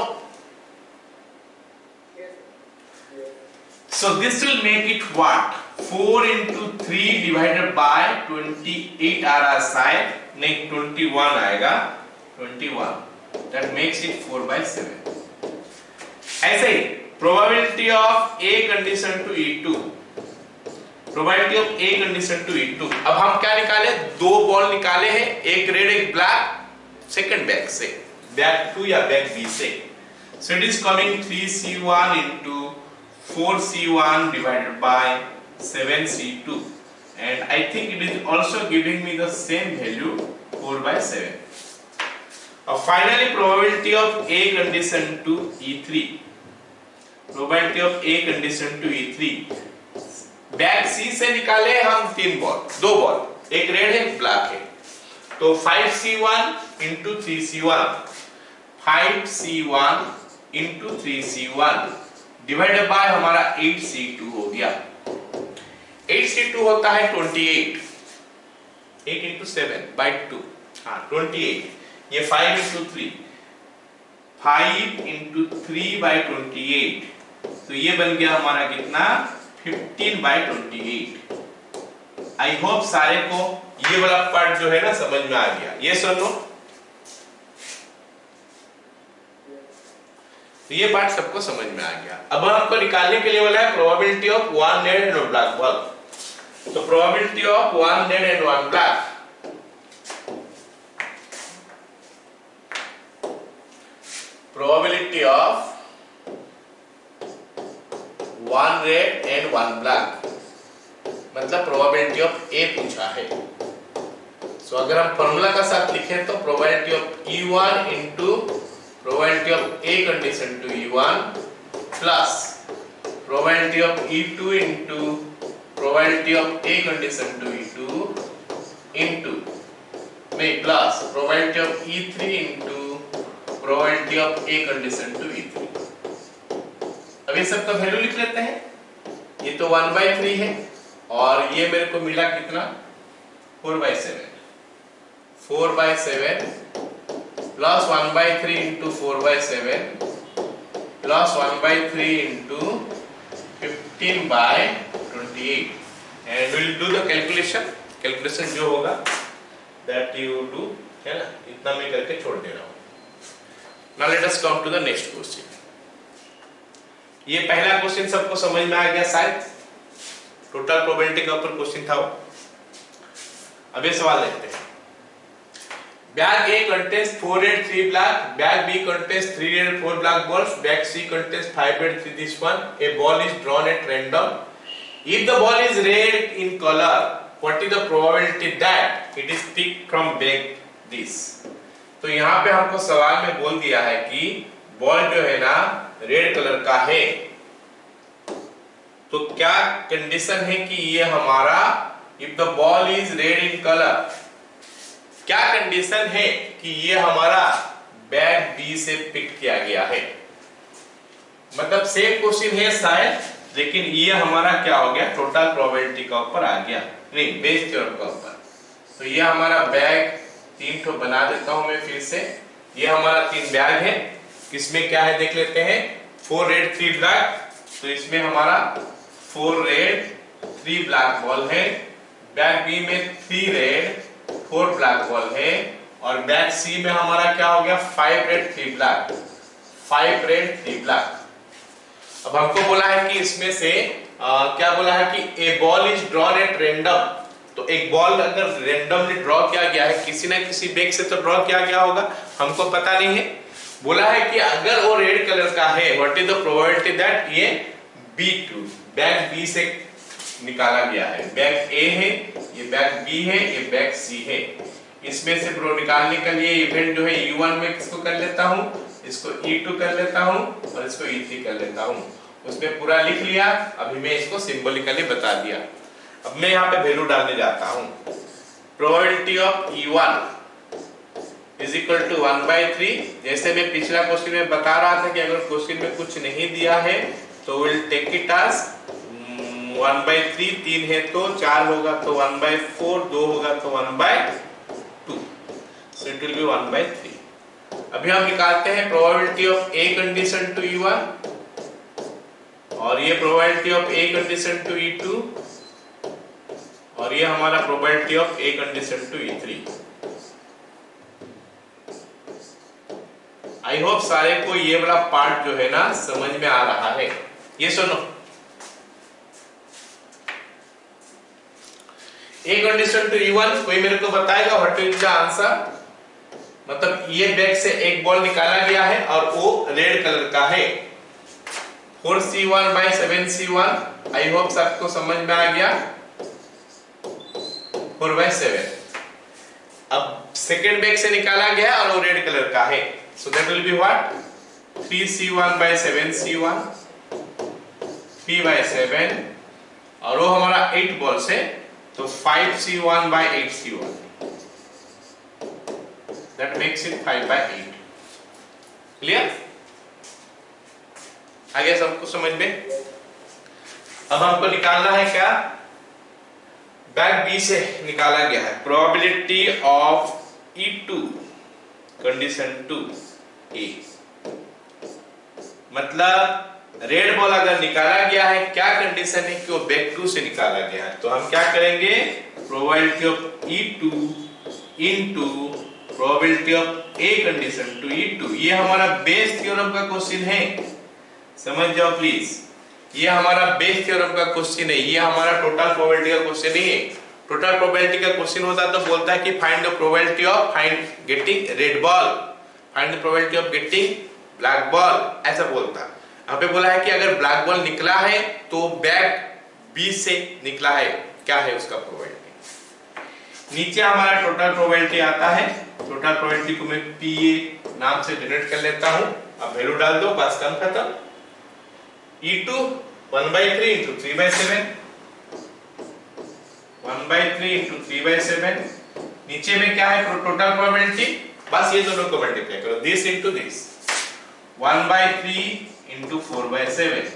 So this will make it what? 4 into 3 divided by 28 आ रहा शायद, नहीं 21 आएगा, 21, that makes it 4/7। ऐसे ही probability of A condition to E2, probability of A condition to E2। अब हम क्या निकाले, 2 बॉल निकाले हैं, एक रेड एक ब्लैक, सेकंड बैग से, बैग 2 या बैग बी से। So it is coming 3c1 into 4c1 divided by 7c2, and I think it is also giving me the same value 4 by 7. Finally probability of A condition to E3, probability of A condition to E3, bag C से निकाले हम 3 ball, 2 ball, एक red है एक black है, तो 5c1 into 3c1, 5c1 into 3c1 divided by हमारा 8c2 हो गया। 8c2 होता है 28, 8 into 7 by 2, हाँ 28, ये 5 into 3, 5 into 3 by 28, तो ये बन गया हमारा कितना 15 by 28। आई होप सारे को ये वाला पार्ट जो है ना समझ में आ गया, ये सुनो, तो ये पार्ट सबको समझ में आ गया। अब हमको निकालने के लिए बोला है probability of one red and one black bulb. तो probability of one red and one black, probability of one red and one black मतलब प्रोबेबिलिटी ऑफ ए पूछा है। सो अगर हम फॉर्मूला का साथ लिखें तो probability of E1 into probability of A condition to E1 plus probability of E2 into probability of A condition to E2 into में plus probability of E3 into probability of A condition to E3। अब ये सब का value लिख लेते हैं। ये तो 1/3 है और ये मेरे को मिला कितना 4/7, 4/7 plus 1/3 into 4/7 plus 1/3 into 15 by 28, and we'll do the calculation जो होगा that you do, है ना, इतना मैं करके छोड़ दे रहा हूँ। Now let us come to the next question। ये पहला क्वेश्चन सबको समझ में आ गया शायद, टोटल प्रोबेबिलिटी के ऊपर क्वेश्चन था वो। अब ये सवाल देखते हैं। Bag A contains 4 red 3 black, bag B contains 3 red 4 black balls, bag C contains 5 red 3 this one. A ball is drawn at random. If the ball is red in color, what is the probability that it is picked from bag this? तो यहाँ पे हमको सवाल में बोल दिया है कि बॉल जो है ना रेड कलर का है, तो क्या कंडीशन है कि ये हमारा if the ball is red in color, क्या कंडीशन है कि ये हमारा बैग बी से पिक किया गया है। मतलब सेम क्वेश्चन है शायद, लेकिन ये हमारा क्या हो गया टोटल प्रोबेबिलिटी का ऊपर आ गया, नहीं बेस थ्योरम का ऊपर। तो ये हमारा बैग 3 ठो बना देता हूं मैं फिर से। ये हमारा 3 बैग है, किसमें क्या है देख लेते हैं। 4 रेड 3 ब्लैक, तो इसमें हमारा 4 रेड 3 ब्लैक बॉल है। बैग बी में 3 रेड 4 ब्लैक बॉल है, और बैग सी में हमारा क्या हो गया 5 रेड 3 ब्लैक, 5 रेड 3 ब्लैक। अब हमको बोला है कि इसमें से क्या बोला है कि a ball is drawn at random, तो एक बॉल अगर रैंडमली ड्रॉ किया गया है किसी ना किसी बैग से, तो ड्रॉ किया गया होगा, हमको पता नहीं है। बोला है कि अगर वो रेड कलर का है, what is the probability that ये B2 बैग बी से निकाला गया है। बैग ए है, ये बैग बी है, ये बैग सी है। इसमें से प्रो निकालने के लिए इवेंट जो है E1 में किसको कर लेता हूँ, इसको E2 कर लेता हूँ और इसको E3 कर लेता हूँ। उसमें पूरा लिख लिया, अभी मैं इसको सिंबॉलिकली बता दिया। अब मैं यहाँ पे वैल्यू डालने जाता हूँ। Probability of E1 is equal to 1/3। जैसे मैं पिछला क्वेश्चन में बता रहा था कि अगर क्वेश्चन में कुछ नहीं दिया है तो विल टेक इट एज 1/3, 3 है तो 4 होगा तो 1/4, 2 होगा तो 1/2, so it will be 1/3। अभी हम निकालते हैं probability of A condition to E1 और ये probability of A condition to E2 और ये हमारा probability of A condition to E3। I hope सारे को ये वाला पार्ट जो है ना समझ में आ रहा है। ये सुनो, A condition to E1, कोई मेरे को बताएगा व्हाट इज द आंसर। मतलब ये बैग से एक बॉल निकाला गया है और वो रेड कलर का है। 4c1 by 7c1, I hope सबको समझ में आ गया। 4/7। अब सेकेंड बैग से निकाला गया और वो रेड कलर का है, so that will be what 3c1 by 7c1, 3/7, और वो हमारा 8 बॉल्स है तो 5c1 by 8c1, that makes it 5/8। Clear? आगे सबको समझ में? अब हमको निकालना है क्या, बैग बी से निकाला गया है probability of E2 condition 2A, मतलब रेड बॉल अगर निकाला गया है, क्या कंडीशन है कि वो बैग 2 से निकाला गया है, तो हम क्या करेंगे probability of E2 into probability of A condition to E2। ये हमारा बेस थ्योरम का क्वेश्चन है, समझ जाओ प्लीज। ये हमारा बेस थ्योरम का क्वेश्चन है, ये हमारा टोटल प्रोबेबिलिटी का क्वेश्चन नहीं है। टोटल प्रोबेबिलिटी का क्वेश्चन होता तो बोलता है कि find the probability of getting red ball, find the probability of getting black ball, ऐसा बोलता। यहाँ पे बोला है कि अगर ब्लैक बॉल निकला है तो बैग बी से निकला है, क्या है उसका प्रोबेबिलिटी। नीचे हमारा टोटल प्रोबेबिलिटी आता है, टोटल प्रोबेबिलिटी को मैं PA नाम से डिनोट कर लेता हूं। अब वैल्यू डाल दो, बस काम खत्म। E2 1/3 into 3/7, 1/3 into 3/7। नीचे में क्या है टोटल प्रोबेबिलिटी, बस ये दोनों को मल्टीप्लाई करो, this into this, 1/3 into 4/7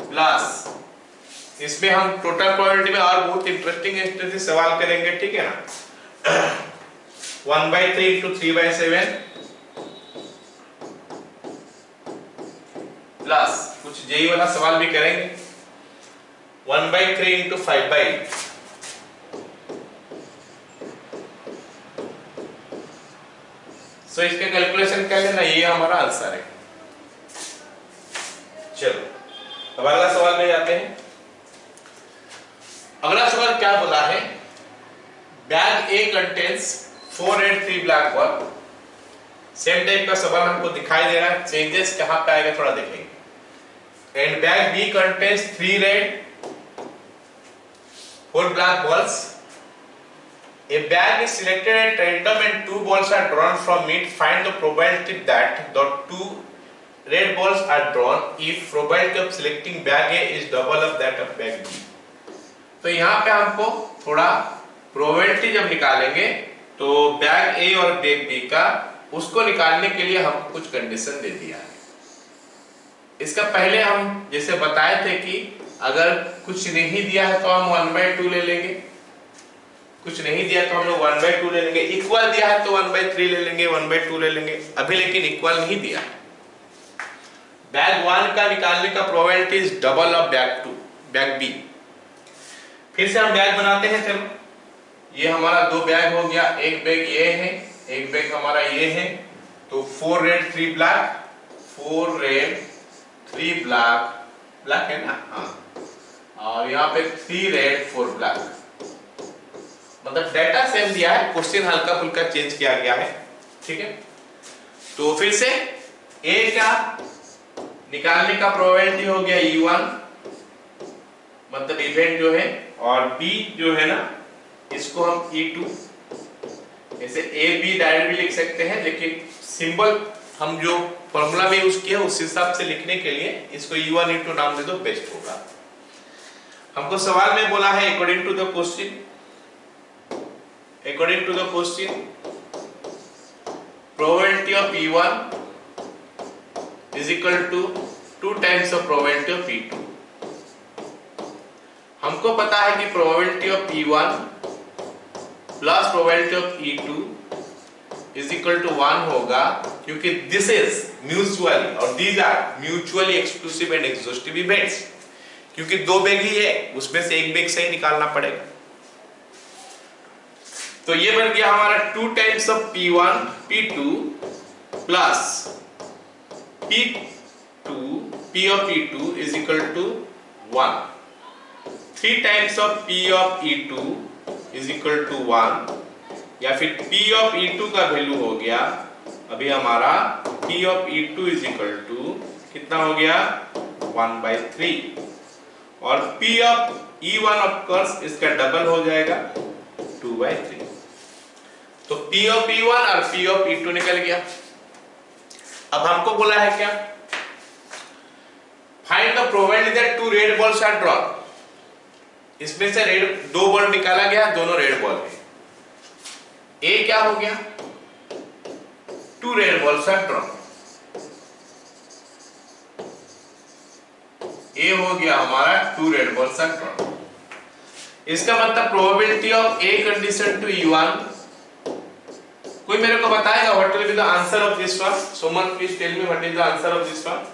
plus इसमें हम टोटल प्रोबेबिलिटी में और बहुत इंटरेस्टिंग सवाल करेंगे, ठीक है ना। 1/3 into 3/7 प्लस कुछ जेई वाला सवाल भी करेंगे, 1/3 into 5/8, सो इसके कैलकुलेशन कर लेना, ये हमारा आंसर है। चलो अब अगला सवाल में जाते हैं। अगला सवाल क्या बोला है, bag A contains 4 red 3 black ball. Same type का सवाल हमको दिखाई दे रहा है, चेंजेस कहां पे आएगा थोड़ा देखेंगे। And bag B contains 3 red 4 black balls. A bag is selected at random and 2 balls are drawn from it. Find the probability that the 2 red balls are drawn if probability of selecting bag A is double of that of bag B. तो यहाँ पे हमको थोड़ा probability जब निकालेंगे तो bag A और bag B का, उसको निकालने के लिए हमको कुछ कंडीशन दे दिया है। इसका पहले हम जैसे बताए थे कि अगर कुछ नहीं दिया है तो हम 1/2 ले लेंगे, कुछ नहीं दिया तो हम लोग 1/2 ले लेंगे, इक्वल दिया है तो 1/3 ले लेंगे, 1/2 ले लेंगे। अभी लेकिन इक्वल नहीं दिया है। बैग 1 का निकालने का probability is double of bag 2 bag B। फिर से हम बैग बनाते हैं। चलो ये हमारा 2 बैग हो गया, एक बैग ये है, एक बैग हमारा ये है, तो 4 red 3 black, 4 red 3 black, black है ना, हाँ, और यहाँ पे 3 रेड 4 ब्लैक, मतलब डाटा सेम दिया है, क्वेश्चन हल्का फुल्का चेंज किया गया है, ठीक है। तो फिर से A का निकालने का प्रोबेबिलिटी हो गया E1, मतलब इवेंट जो है, और B जो है ना इसको हम E2, ऐसे A B डायरेक्ट भी लिख सकते हैं, लेकिन सिंबल हम जो फॉर्मूला में यूज किया उस हिसाब से लिखने के लिए इसको E1 E2 नाम दे दो, बेस्ट होगा। हमको सवाल में बोला है according to the question, according to the question probability of E1 is equal to 2 times the probability of E2। हमको पता है कि probability of E1 plus probability of E2 is equal to 1 होगा, क्योंकि this is mutually और these are mutually exclusive and exhaustive events, क्योंकि 2 bag ही है, उसमें से एक बैग से ही निकालना पड़ेगा। तो ये बन गया हमारा 2 times of P1 P2 plus P2 P of P2 is equal to 1, 3 times of P of E2 is equal to 1, या फिर P ऑफ E2 का वैल्यू हो गया अभी हमारा P of E2 is equal to कितना हो गया 1/3 और P of E1 of course इसका डबल हो जाएगा 2/3। तो P ऑफ E1 और P ऑफ E2 निकल गया। अब हमको बोला है क्या, find the probability that two red balls are drawn. इसमें से रेड 2 बॉल निकाला गया, दोनों रेड बॉल है। ए क्या हो गया 2 रेड बॉल्स आर ड्रॉन। ए हो गया हमारा 2 रेड बॉल्स आर ड्रॉन। इसका मतलब probability of A condition to E1, कोई मेरे को बताएगा what will be the answer of this one? Suman please tell me what is the answer of this one?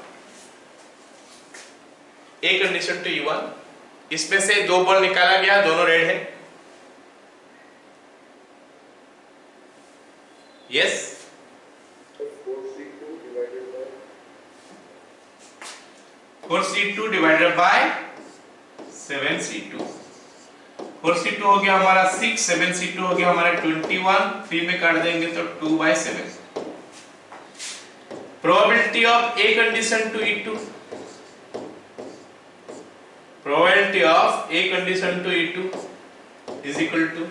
A condition to E1, इसमें से 2 ball निकाला गया, दोनों रेड है। Yes 4C2 divided by 7C2। 4C2 हो गया हमारा 6, 7C2 हो गया हमारा 21, 3 में काट देंगे तो 2/7। Probability of A condition to E2, probability of A condition to E2 is equal to,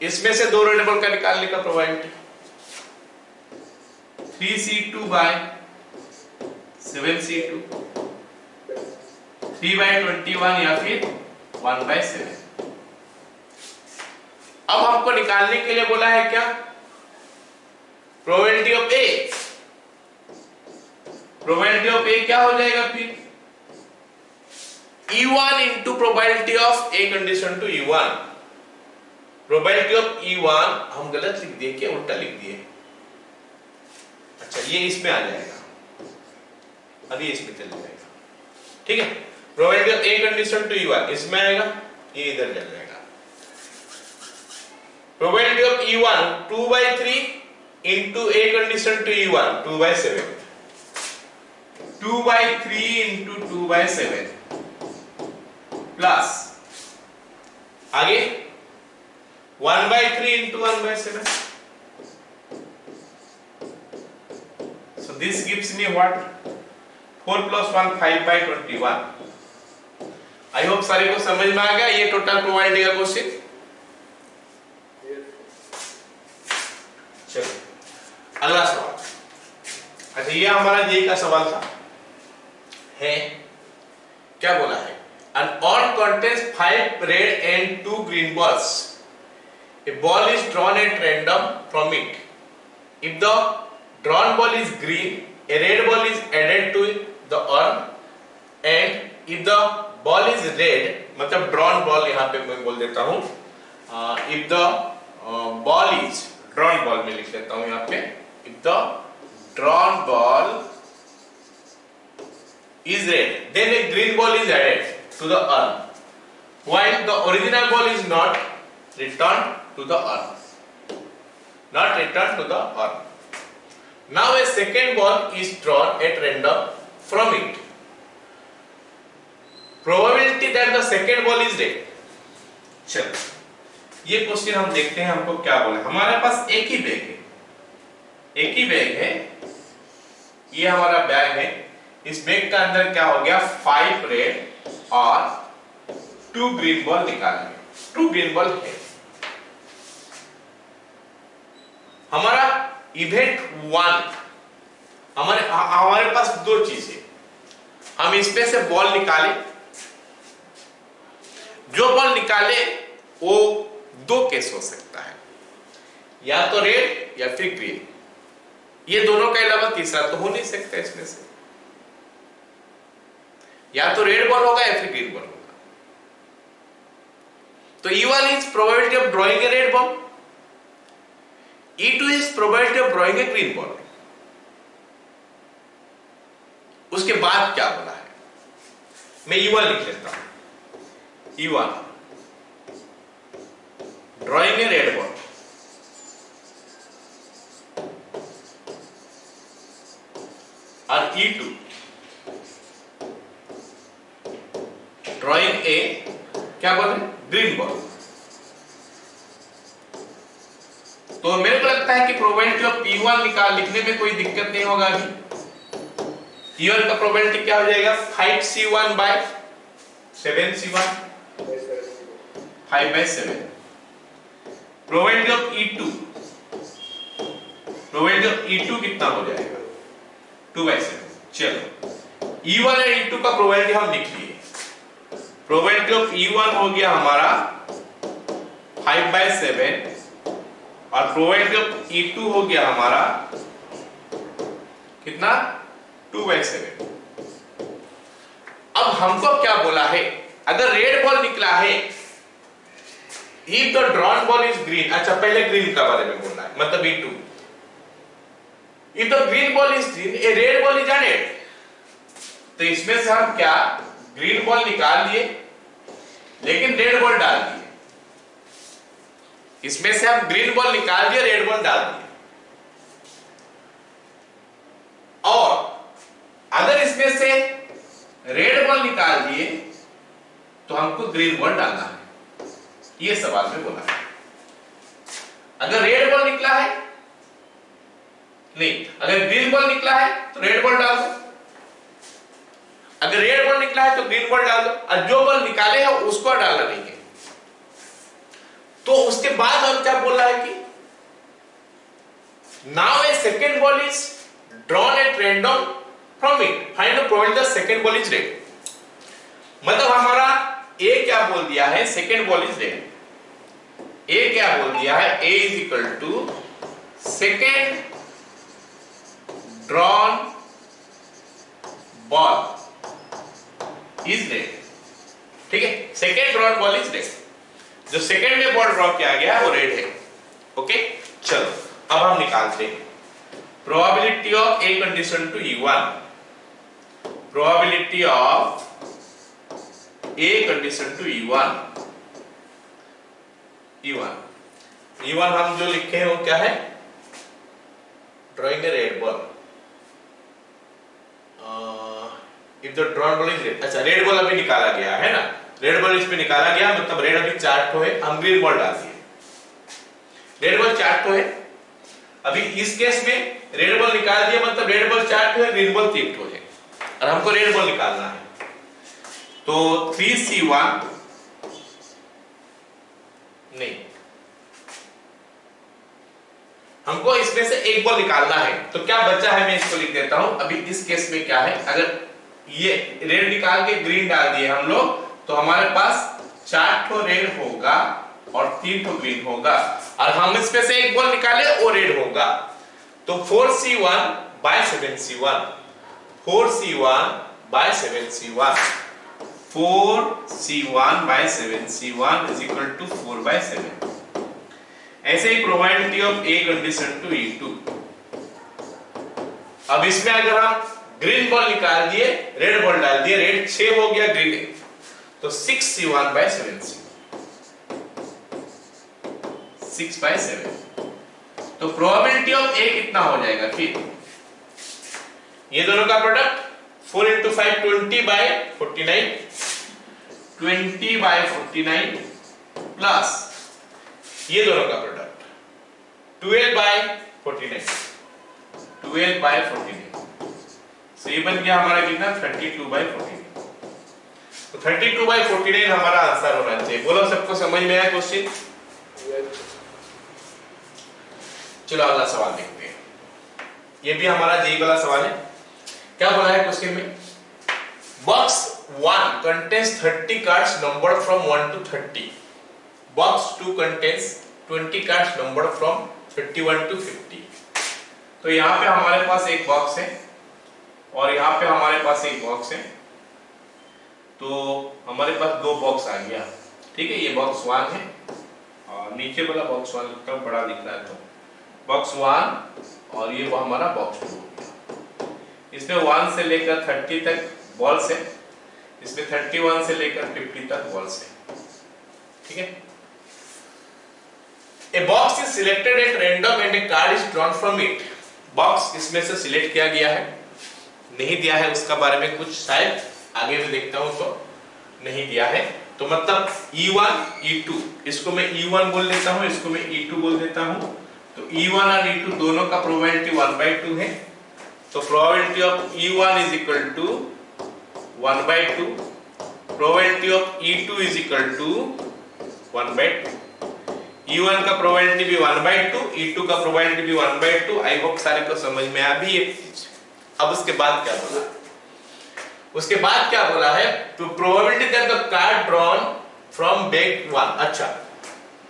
इसमें से 2 रेड बॉल का निकालने का प्रोबेबिलिटी 3C2 बाय 7C2, 3/21 या फिर 1/7। अब हमको निकालने के लिए बोला है क्या, probability of A. Probability of A क्या हो जाएगा फिर E1 into probability of A condition to E1। Probability of E1 हम गलत लिख दिए क्या, उल्टा लिख दिए? अच्छा ये इसमें आ जाएगा, अभी इसमें चल जाएगा, ठीक है। Probability of A condition to E1 इसमें आएगा, ये इधर चल जाएगा। Probability of E1 2/3 into A condition to E1 2/7, 2/3 into 2/7 plus आगे 1/3 into 1/7। So this gives me what? 4 + 1 5/21। I hope सारे को समझ में आ गया ये टोटल प्रोबेबिलिटी का क्वेश्चन। चलो अगला सवाल। अच्छा ये हमारा जे का सवाल था, है क्या बोला है, an odd contains 5 red and 2 green balls. A ball is drawn at random from it. If the drawn ball is green, a red ball is added to the urn, and if the ball is red, मतलब drawn ball यहाँ पे मैं बोल देता हूँ, if the ball is drawn ball में लिख देता हूँ यहाँ पे, if the drawn ball is red, then a green ball is added to the urn, while the original ball is not returned to the urn. Not returned to the urn. Now a second ball is drawn at random from it. Probability that the second ball is red. चलो ये question हम देखते हैं हमको क्या बोला। हमारे पास एक ही बैग है, एक ही बैग है, ये हमारा बैग है। इस बैग का अंदर क्या हो गया 5 रेड और 2 ग्रीन बॉल निकालेंगे। 2 ग्रीन बॉल है। हमारा इवेंट 1, हमारे पास 2 चीजें, हम इसमें से बॉल निकाले, जो बॉल निकाले वो 2 केस हो सकता है, या तो रेड या फिर ग्रीन। ये दोनों के अलावा तीसरा तो हो नहीं सकता इसमें से, या तो रेड बॉल होगा या फिर ग्रीन बॉल होगा। तो E1 is probability of drawing a red ball, E2 is probability of drawing a green ball। उसके बाद क्या बोला है, मैं E1 लिख लेता हूं। E1 drawing a red ball, और E2 drawing a क्या बोले ग्रीन बॉल। तो मेरे को लगता है कि प्रोबेबिलिटी ऑफ P1 निकाल लिखने में कोई दिक्कत नहीं होगा अभी। P1 का प्रोबेबिलिटी क्या हो जाएगा 5C1 by 7C1 5/7। Probability of E2 कितना हो जाएगा 2/7। चलो E1 और E2 का प्रोबेबिलिटी हम लिख लिए। प्रोबेबिलिटी ऑफ E1 हो गया हमारा 5/7 और प्रोबेबिलिटी ऑफ E2 हो गया हमारा कितना 2/7। अब हमको क्या बोला है, अगर रेड बॉल निकला है, if the drawn ball is green, अच्छा पहले ग्रीन का बारे में बोलना है, मतलब E2। if the green ball is green, a red ball is added, तो इसमें से हम क्या ग्रीन बॉल निकाल लिए लेकिन रेड बॉल डाल दिए। इसमें से हम ग्रीन बॉल निकाल दिए, रेड बॉल डाल दिए। और अगर इसमें से रेड बॉल निकाल दिए तो हमको ग्रीन बॉल डालना है, ये सवाल में बोला है। अगर रेड बॉल निकला है नहीं, अगर ग्रीन बॉल निकला है तो रेड बॉल डाल दो, अगर रेड बॉल निकला है तो ग्रीन बॉल डाल दो, और जो बॉल निकाले हैं उसको डालना नहीं है। तो उसके बाद हम क्या बोल रहा है कि now a second ball is drawn at random from it, find the probability the second ball is red. मतलब हमारा ए क्या बोल दिया है, second ball is red. A क्या बोल दिया है, A is equal to second drawn ball is red. ठीक है, second drawn ball is red, जो सेकेंड में बॉल ड्रॉ किया गया है वो रेड है। ओके, चलो अब हम निकालते हैं probability of A condition to E1। Probability of A condition to E1। E1 हम जो लिखे हैं वो क्या है, drawing a red ball. If the drawn ball is red, अच्छा रेड बॉल अभी निकाला गया है ना, रेड बॉल इसमें निकाला गया, मतलब रेड अभी 4 ठो है, हम ग्रीन बॉल डाल दिए। रेड बॉल 4 ठो है, अभी इस केस में रेड बॉल निकाल दिया, मतलब रेड बॉल 4 ठो है, ग्रीन बॉल 3 ठो है, और हमको रेड बॉल निकालना है। तो 3C1 नहीं, हमको इसमें से एक बॉल निकालना है, तो क्या बचा है मैं इसको लिख देता हूं। अभी इस केस में क्या है, अगर ये रेड निकाल के ग्रीन डाल दिए हम लोग, तो हमारे पास 4 ठो रेड होगा और 3 ठो ग्रीन होगा, और हम इसमें से एक बॉल निकाले वो रेड होगा। तो 4C1 by 7C1, 4C1 by 7C1, 4C1 by 7C1 is equal to 4/7। ऐसे ही probability of A condition to E2। अब इसमें अगर हम ग्रीन बॉल निकाल दिए, रेड बॉल डाल दिए, रेड 6 हो गया, ग्रीन 1, तो 6C1 by 7C1, 6/7। तो प्रोबेबिलिटी ऑफ ए कितना हो जाएगा, फिर ये दोनों का प्रोडक्ट 4 into 5 20/49, 20/49 प्लस ये दोनों का प्रोडक्ट 12/49, 12/49, तो ये बन गया हमारा कितना 32/49। तो 32/49 हमारा आंसर होना चाहिए। बोलो सबको समझ में आया क्वेश्चन? चलो अगला सवाल देखते हैं, ये भी हमारा जेई वाला सवाल है। क्या बोला है क्वेश्चन में, box 1 contains 30 cards numbered from 1 to 30, box 2 contains 20 cards numbered from 31 to 50। तो यहाँ पे हमारे पास एक बॉक्स है और यहाँ पे हमारे पास एक बॉक्स है, तो हमारे पास 2 बॉक्स आ गया। ठीक है, ये बॉक्स 1 है और नीचे वाला बॉक्स 1 का बड़ा दिख रहा है, तो बॉक्स 1 और ये वो हमारा बॉक्स 2 हो गया। इसमें 1 से लेकर 30 तक बॉल्स है, इसमें 31 से लेकर 50 तक बॉल्स है। ठीक है, A box is selected at random and a card is drawn from it। Box इसमें से सिलेक्ट किया गया है, नहीं दिया है उसका बारे में कुछ, शायद आगे में देखता हूं तो नहीं दिया है, तो मतलब E1 E2, इसको मैं E1 बोल देता हूं, इसको मैं E2 बोल देता हूं, तो E1 और E2 दोनों का प्रोबेबिलिटी 1/2 है, तो probability of E1 is equal to 1/2, probability of E2 is equal to 1/2। E1 का प्रोबेबिलिटी भी 1/2, E2 का प्रोबेबिलिटी भी 1/2। आई होप सारे को समझ में आ भी एक चीज। अब उसके बाद क्या बोला, उसके बाद क्या बोला है, तो probability that the card drawn from bag 1। अच्छा,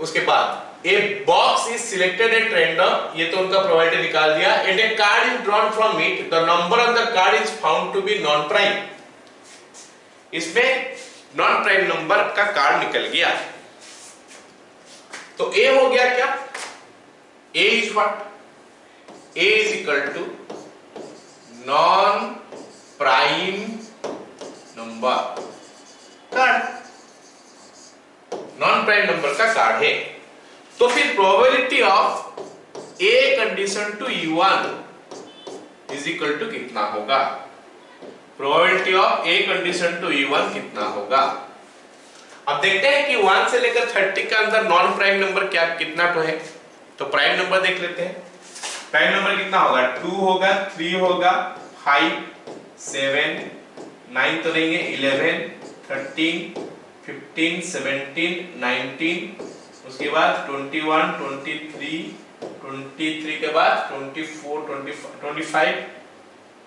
उसके बाद a box is selected at random, ये तो उनका प्रोबेबिलिटी निकाल दिया, and a card is drawn from it, the number of the card is found to be non prime. इसमें non prime number का कार्ड निकल गया, तो ए हो गया क्या, A is what, A is equal to non prime number card, non prime number का card है। तो फिर probability of A condition to E1 is equal to कितना होगा, probability of A condition to E1 कितना होगा। अब देखते हैं कि 1 से लेकर 30 के अंदर नॉन प्राइम नंबर क्या कितना तो है, तो प्राइम नंबर देख लेते हैं। प्राइम नंबर कितना होगा, 2 होगा, 3 होगा, 5, 7, 9 तो रहेंगे, 11, 13, 15, 17, 19, उसके बाद 21, 23, 23 के बाद 24, 25,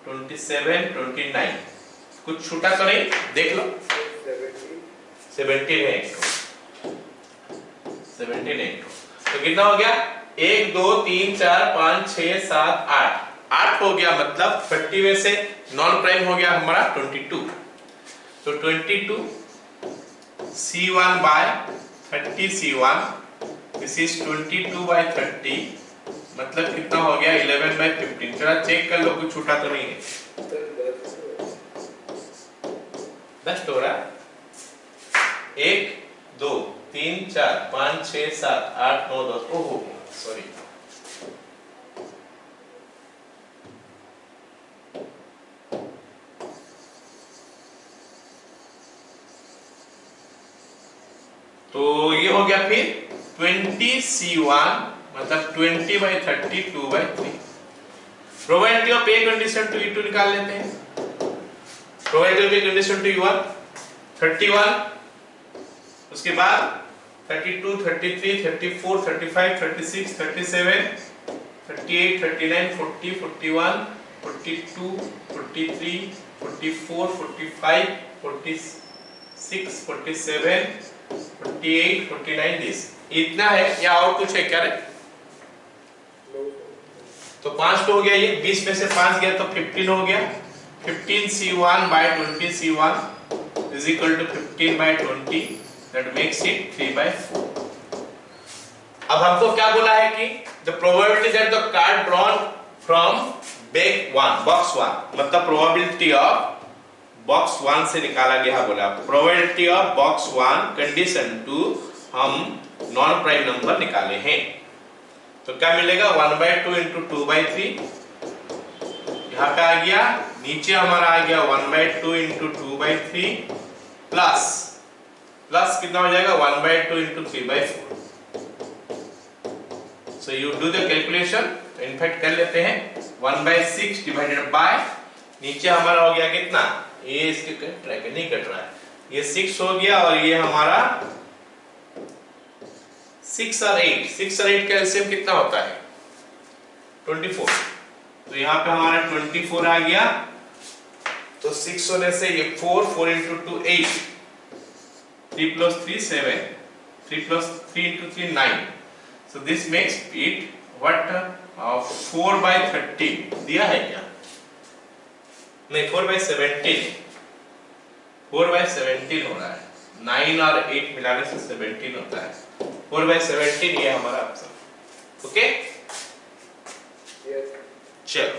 27, 29, कुछ छूटा तो नहीं, देख लो। 17 है, 17 है, तो कितना हो गया, 1 2 3 4 5 6 7 8 हो गया, मतलब 30 में से नॉन प्राइम हो गया हमारा 22, तो 22 C1 by 30 C1, this is 22 by 30, मतलब कितना हो गया 11 by 15। जरा चेक कर लो कुछ छूटा तो नहीं है, 10 हो रहा है, 1 2 3 4 5 6 7 8 9 10, ओहो सॉरी, तो ये हो गया फिर 20 C1, मतलब 20 by 30 2 by 3। Probability of A condition to E2 निकाल लेते हैं, probability of A condition to E1 31, उसके बाद 32 33 34 35 36 37 38 39 40 41 42 43 44 45 46 47 48 49, दिस इतना है, या और कुछ है क्या रे, तो 5 तो हो गया, ये 20 में से 5 गया तो 15 हो गया, 15 C1 by 20 C1 is equal to 15 by 20, that makes it 3/4। अब हमको क्या बोला है कि the probability that the card drawn from bag 1 box 1, मतलब probability of बॉक्स 1 से निकाला गया, बोला probability of box 1 condition to हम नॉन प्राइम नंबर निकाले हैं, तो क्या मिलेगा 1/2 into 2/3, यहाँ पे आ गया, नीचे हमारा आ गया 1/2 into 2/3 प्लस कितना हो जाएगा 1/2 into 3/4। So you do the calculation, in fact कर लेते हैं, 1/6 डिवाइडेड बाय, नीचे हमारा हो गया कितना, ये इसके कट रहा है नहीं कट रहा है, ये 6 हो गया, और ये हमारा 6 और 8 का एलसीएम कितना होता है 24, तो यहाँ पे हमारा 24 आ गया, तो 6 होने से ये 4 into 2 8, 3 plus 3 7, 3 plus 3 into 3 9, so this makes it what 4/13 दिया है क्या, नहीं 4/17, 4/17 हो रहा है, 9 और 8 मिलाने से 17 होता है, 4/17 ये हमारा आंसर। ओके, चलो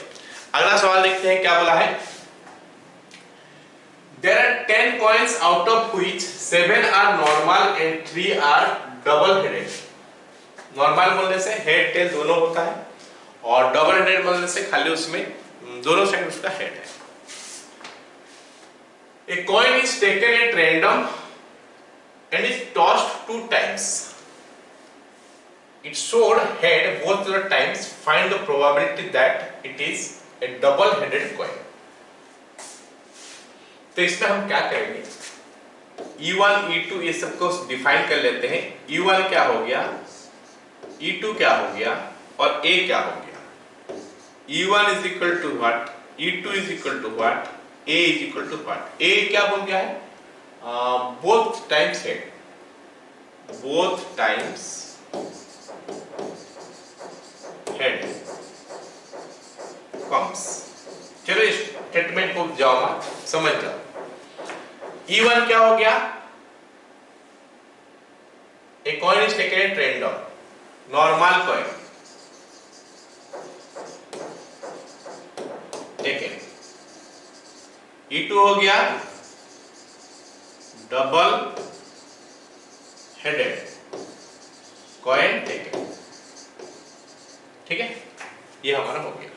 अगला सवाल देखते हैं क्या बोला है। There are 10 coins out of which 7 are normal and 3 are double headed। Normal बोलने से हेड टेल दोनों होता है, और डबल हेडेड बोलने से खाली उसमें दोनों साइड उसका हेड है। A coin is taken at random and is tossed 2 times it showed head both the times. Find the probability that it is a double headed coin. तो इसमें हम क्या करेंगे, E1 E2 ये सबको डिफाइन कर लेते हैं। E1 क्या हो गया, E2 क्या हो गया और A क्या हो गया। E1 is equal to what, E2 is equal to what, A is equal to what। A क्या बोल गया है, both times head, both times head comes। चलो इस स्टेटमेंट को जाओ मत, समझ जाओ। E1 क्या हो गया, a coin is taken at random, normal coin taken। E2 हो गया डबल हेडेड कॉइन टेकन, ठीक है, ये हमारा हो गया।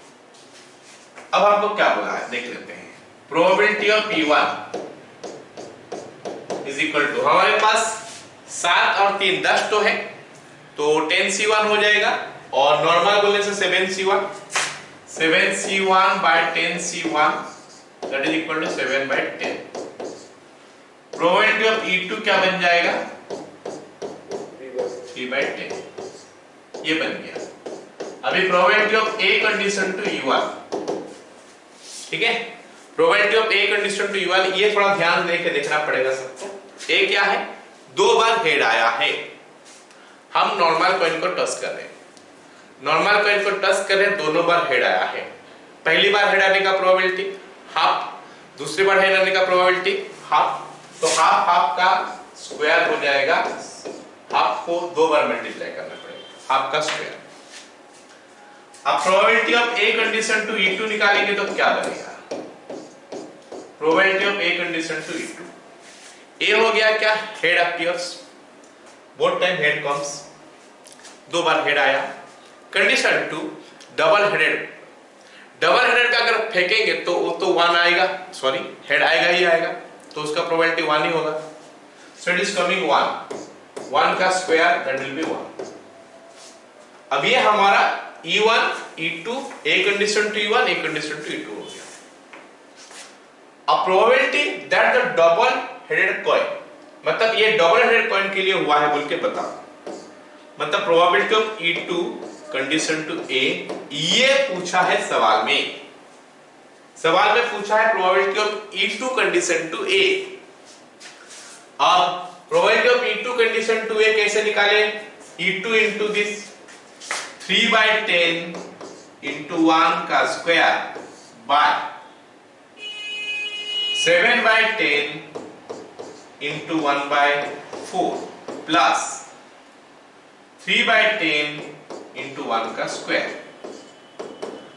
अब आपको क्या बोला है देख लेते हैं। Probability of P1 is equal to, हमारे पास 7 और 3 10 तो है, तो 10C1 हो जाएगा, और नॉर्मल बोलने से 7C1, 7C1 by 10C1 that is equal to 7 by 10। Probability of E2 क्या बन जाएगा, 3 by 10, ये बन गया। अभी probability of A condition to E1, ठीक है, probability of A condition to E1, ये थोड़ा ध्यान देके देखना पड़ेगा सबको। A क्या है, 2 बार हेड आया है, हम नॉर्मल कॉइन को टच कर रहे हैं, नॉर्मल कॉइन को टच कर रहे हैं, दोनों बार हेड आया है। पहली बार हेड आने का प्रोबेबिलिटी हाफ, दूसरी बार हेड आने का प्रोबेबिलिटी हाफ, तो हाफ हाफ का स्क्वायर हो जाएगा, हाफ को 2 बार मल्टीप्लाई करना पड़ेगा, हाफ का स्क्वायर। अब probability of A condition to E2 निकालेंगे तो क्या बनेगा, probability of A condition to E2, A हो गया क्या, head appears, both time head comes, 2 बार हेड आया। Condition to double headed, double headed का अगर फेंकेंगे तो वो तो 1 आएगा, सॉरी हेड आएगा ही आएगा, तो उसका प्रोबेबिलिटी 1 ही होगा। सो इट इज कमिंग 1 का स्क्वायर दैट विल बी 1। अब ये हमारा E1 E2 A condition to E1 A condition to E2 हो गया। अब probability that the double headed coin, मतलब ये डबल हेडेड कॉइन के लिए हुआ है बोल के बताओ, मतलब probability of E2 condition to A, ये पूछा है सवाल में, सवाल में पूछा है probability of E2 condition to A। अब probability of E2 condition to A कैसे निकाले, E2 into this 3 by 10 into 1 का square by 7 by 10 into 1 by 4 plus 3 by 10 into 1 का स्क्वायर।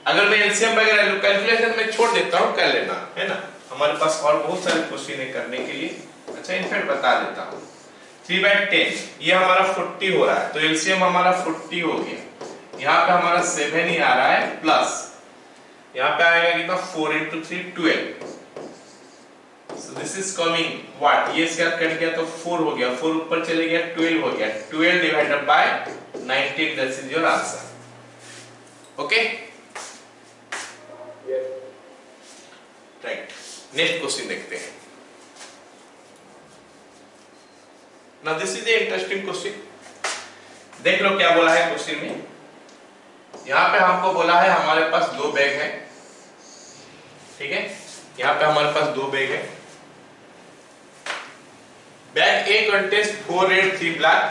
अगर मैं एलसीएम वगैरह कैलकुलेशन में छोड़ देता हूं, कर लेना है ना, हमारे पास और बहुत सारे क्वेश्चन है करने के लिए। अच्छा इनफैक्ट बता देता हूं, 3 by 10 ये हमारा 40 हो रहा है, तो एलसीएम हमारा 40 हो गया। यहाँ पे हमारा 7 ही आ रहा है, प्लस यहाँ पे आएगा कितना, 4 into 3 12। So this is coming what, ये इसका कट गया तो 4 हो गया, 4 ऊपर चले गया 12 हो गया, 12 divided by 19, that is your answer। Okay, right, next question देखते हैं। Now this is a interesting question, देख लो क्या बोला है क्वेश्चन में। यहाँ पे हमको बोला है हमारे पास 2 बैग है, ठीक है, यहाँ पे हमारे पास 2 बैग है। Bag A contains 4 red 3 black,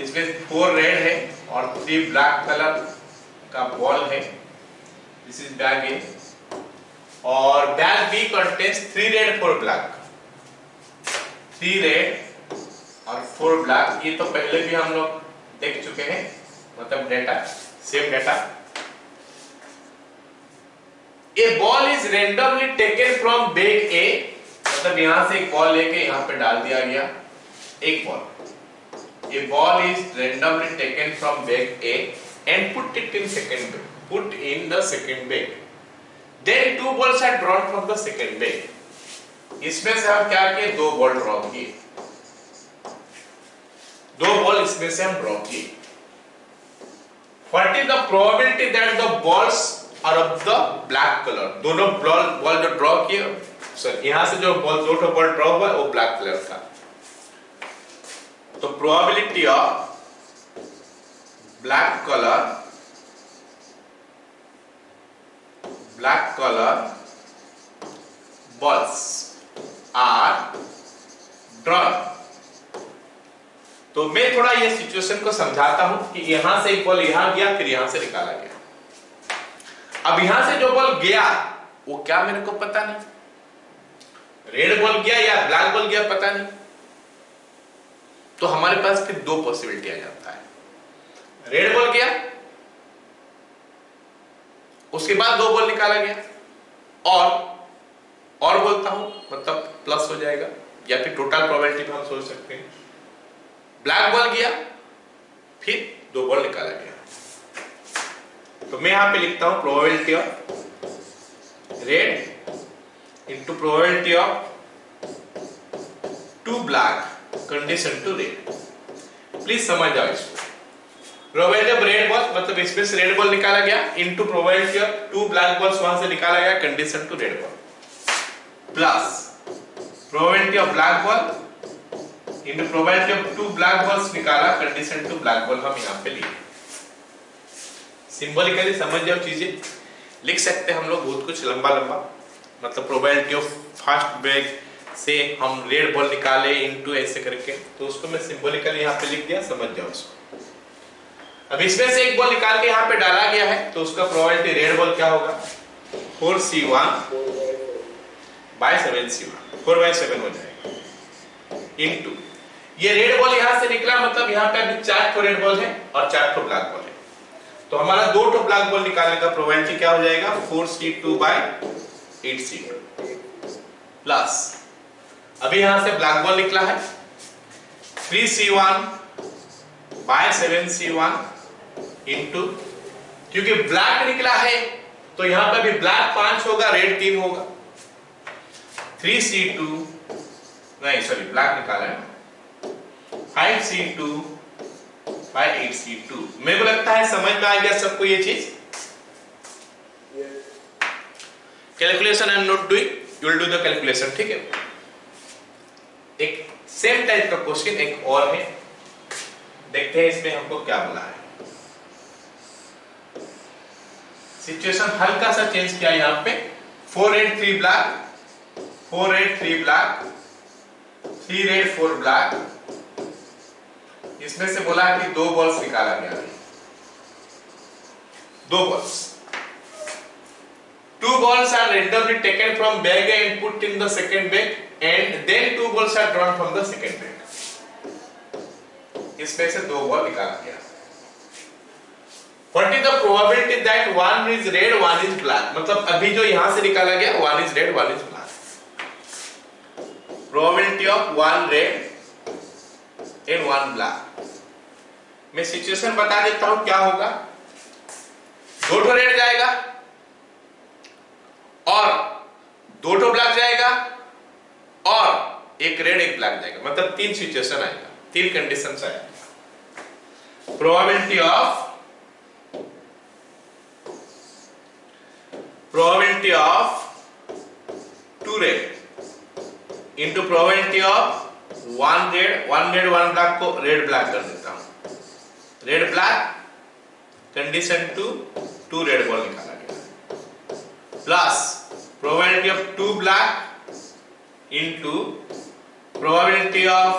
इसमें 4 रेड है और 3 ब्लैक कलर का बॉल है, दिस इज बैग A। और bag B contains 3 red 4 black, 3 red और 4 ब्लैक, ये तो पहले भी हम लोग देख चुके हैं, मतलब data same data. A ball is randomly taken from bag A, मतलब यहां से एक बॉल लेके यहां पे डाल दिया गया एक ball. A ball is randomly taken from bag A and put it in second bag, put in the second bag, then 2 balls are drawn from the second bag। इसमें से हम क्या किए, 2 बॉल ड्रॉ किए, 2 बॉल इसमें से हम draw किए। What is the probability that the balls are of the black colour, दोनों बॉल जो ड्रॉ किए, सर यहां से जो बॉल दो बॉल ड्रॉ हुआ वो ब्लैक कलर का, तो probability of black colour balls are drawn। तो मैं थोड़ा ये सिचुएशन को समझाता हूं कि यहां से एक बॉल यहां गया, फिर यहां से निकाला गया। अब यहां से जो बॉल गया वो क्या मेरे को पता नहीं, रेड बॉल गया या ब्लैक बॉल गया पता नहीं, तो हमारे पास फिर दो पॉसिबिलिटी आ जाता है। रेड बॉल गया, उसके बाद दो बॉल निकाला गया, और बोलता हूं मतलब प्लस हो जाएगा, या फिर टोटल प्रोबेबिलिटी में हम सोच सकते हैं ब्लैक बॉल गया फिर दो बॉल निकाला गया। तो मैं यहां पे लिखता हूं probability of red into probability of two black condition to red. Please समझ जाओ इसको। प्रोबेबिलिटी ऑफ रेड बॉल मतलब इसमें से रेड बॉल निकाला गया into probability of two black balls वहां से निकाला गया condition to red ball, plus probability of black ball into probability of two black balls निकाला कंडीशन टू ब्लैक बॉल, हम यहां पे लिए। सिंबॉलिकली समझ जाओ, चीजें लिख सकते हैं हम लोग बहुत कुछ लंबा लंबा, मतलब प्रोबेबिलिटी ऑफ फर्स्ट ब्रेक से हम रेड बॉल निकाले इनटू ऐसे करके, तो उसको मैं सिंबॉलिकली यहां पे लिख दिया, समझ जाओ उसको। अब इसमें से एक बॉल निकाल के यहां पे डाला गया है, तो उसका प्रोबेबिलिटी रेड बॉल क्या होगा 4C1 बाय 7C1, 4/7 हो जाएगा इनटू ये रेड बॉल यहां से निकला, मतलब यहां पे अभी 4 रेड बॉल है और 4 ब्लैक बॉल है, तो हमारा 2 ब्लैक बॉल निकालने का प्रोबेबिलिटी क्या हो जाएगा 4C2 बाय 8C2 प्लस अभी यहां से ब्लैक बॉल निकला है 3C1 बाय 7C1 इनटू, क्योंकि ब्लैक निकला है तो यहां पे भी ब्लैक 5 होगा, रेड 3 होगा, 3C2 नहीं सॉरी ब्लैक निकाला है 5C2 बाय 8C2। मेरे को लगता है समझ में आ गया सबको ये चीज। Calculation I am not doing, you will do the calculation, ठीक है। एक सेम टाइप का क्वेश्चन एक और है, देखते हैं इसमें हमको क्या बोला है। सिचुएशन हल्का सा चेंज किया यहां पे, 4 red 3 black, 4 red 3 black, 3 red 4 black, इसमें से बोला कि 2 बॉल्स निकाला गया है, 2 balls, 2 balls are randomly taken from bag and put in the second bag and then 2 balls are drawn from the second bag। इसमें से 2 बॉल निकाला गया। What is the probability that one is red, one is black? मतलब अभी जो यहां से निकाला गया one is red, one is black। Probability of one red and one black। मैं सिचुएशन बता देता हूं क्या होगा। 2 रेड जाएगा और 2 ब्लैक जाएगा और एक रेड एक ब्लैक जाएगा, मतलब 3 सिचुएशन आएगा, 3 कंडीशंस आएगा। Probability of 2 red into probability of 1 red 1 black को रेड ब्लैक कर देता हूं, red black condition to 2 red ball निकाला गया, plus probability of 2 black into probability of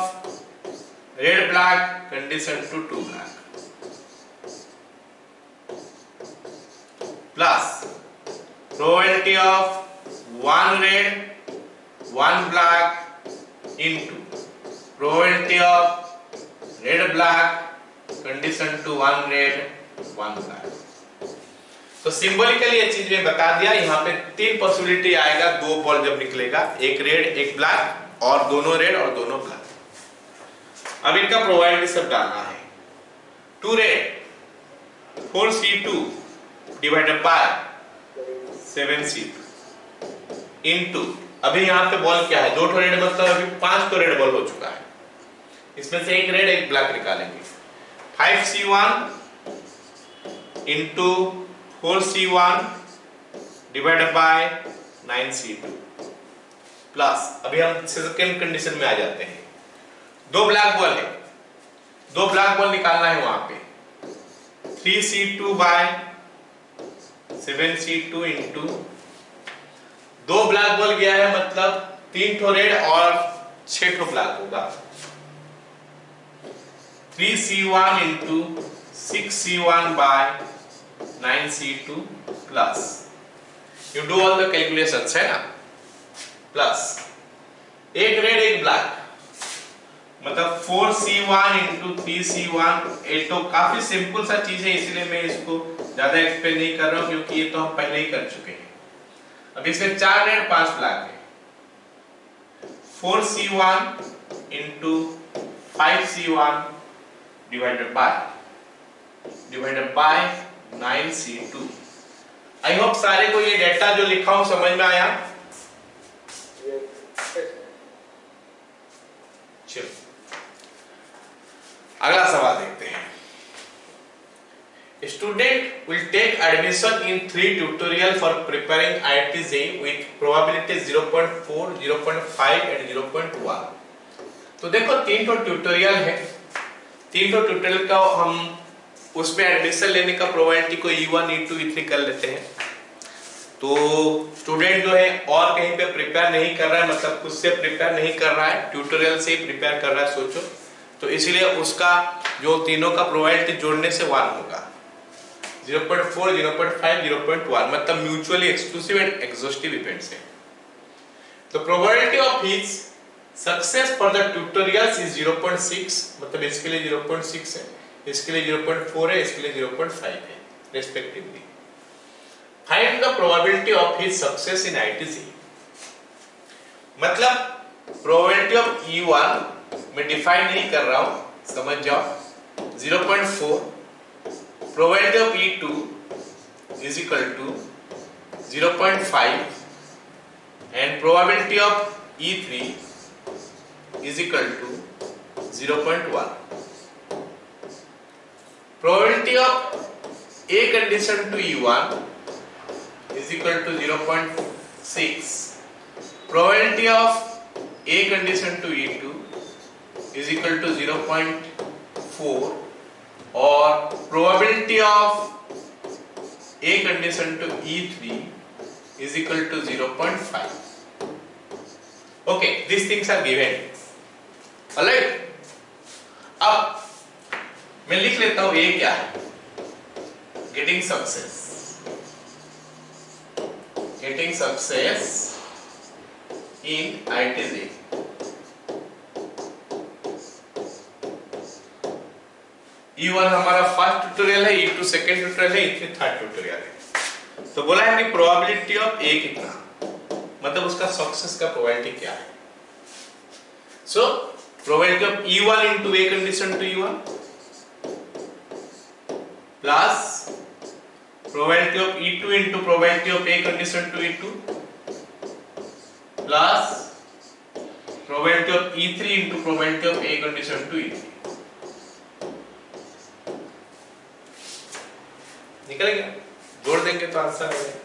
red black condition to 2 black, plus probability of 1 red 1 black into probability of red black condition to 1 red 1 black. तो symbolically ये चीज में बता दिया, यहाँ पे 3 पॉसिबिलिटी आएगा, 2 बॉल जब निकलेगा, एक रेड एक ब्लैक और दोनों रेड और दोनों ब्लैक। अब इनका प्रोबेबिलिटी सब डालना है। 2 red 4C2 divided by 7C2 into, अभी यहाँ पे बॉल क्या है 2 रेड, मतलब अभी 5 रेड बॉल हो चुका है, इसमें से एक रेड एक ब्लैक निकालेंगे। 5C1 into 4C1 divided by 9C2 plus, अभी हम सेकंड कंडीशन में आ जाते हैं। दो ब्लैक बॉल है, दो ब्लैक बॉल निकालना है वहां पे। 3C2 बाय 7C2 इंटू, दो ब्लैक बॉल गया है मतलब 3 ठो रेड और 6 ठो ब्लैक होगा। 3C1 into 6C1 by 9C2 प्लस, you do all the calculations, है ना, प्लस एक रेड एक ब्लैक मतलब 4C1 इंटू 3C1। ये तो काफी सिंपल सा चीज है, इसलिए मैं इसको ज्यादा एक्सप्लेन नहीं कर रहा हूं क्योंकि ये तो हम पहले ही कर चुके हैं। अब इसमें 4 रेड 5 ब्लैक है। 4C1 into 5C1 divided by 9C2। I hope सारे को ये डेटा जो लिखा हूं समझ में आया। चलो अगला सवाल देखते हैं। Student will take admission in 3 tutorial for preparing IIT JEE with probability 0.4, 0.5 and 0.1। तो देखो 3 तो ट्यूटोरियल है, 3 तो ट्यूटोरियल का हम उसमें एडमिशन लेने का प्रोबेबिलिटी को E1, E2, E3 कर लेते हैं। तो स्टूडेंट जो है और कहीं पे प्रिपेयर नहीं कर रहा है, मतलब खुद से प्रिपेयर नहीं कर रहा है, ट्यूटोरियल से ही प्रिपेयर कर रहा है, सोचो, तो इसलिए उसका जो तीनों का प्रोबेबिलिटी जोड़ने से 1 होगा। 0.4, 0.5, 0.1 मतलब mutually exclusive and exhaustive events है। तो probability of his success for the tutorials is 0.6, मतलब इसके लिए 0.6 है, इसके लिए 0.4 है, इसके लिए 0.5 है respectively. Find the probability of his success in IIT JEE। मतलब प्रोबेबिलिटी ऑफ E1 मैं डिफाइन नहीं कर रहा हूं, समझ जाओ, 0.4। Probability of E2 is equal to 0.5 and probability of E3 is equal to 0.1। Probability of A condition to E1 is equal to 0.6. Probability of A condition to E2 is equal to 0.4 और probability of A condition to E3 is equal to 0.5. Okay, these things are given. Alright? अब मैं लिख लेता हूं A क्या है। Getting success in IIT JEE। E1 हमारा first tutorial है, E2 सेकंड ट्यूटोरियल है, E3 थर्ड ट्यूटोरियल है। तो बोला है कि प्रोबेबिलिटी ऑफ A कितना, मतलब उसका सक्सेस का प्रोबेबिलिटी क्या है। So probability of E1 into A condition to E1 plus probability of E2 into probability of A condition to E2 plus probability of E3 into probability of A condition to E3। निकल गया, जोड़ देंगे तो answer आ जाएगा।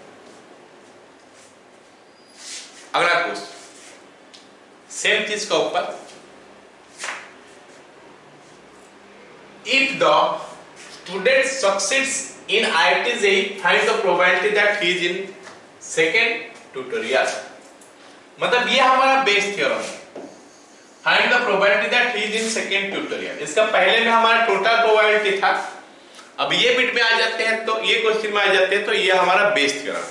अगला question same चीज का ऊपर, if the student succeeds in IIT JEE, find the probability that he is in second tutorial। मतलब ये हमारा बेस थ्योरम है, find the probability that he is in second tutorial. इसका पहले में हमारा टोटल प्रोबेबिलिटी था, अब ये बिट में आ जाते हैं तो ये क्वेश्चन में आ जाते हैं, तो ये हमारा बेस थ्योरम है।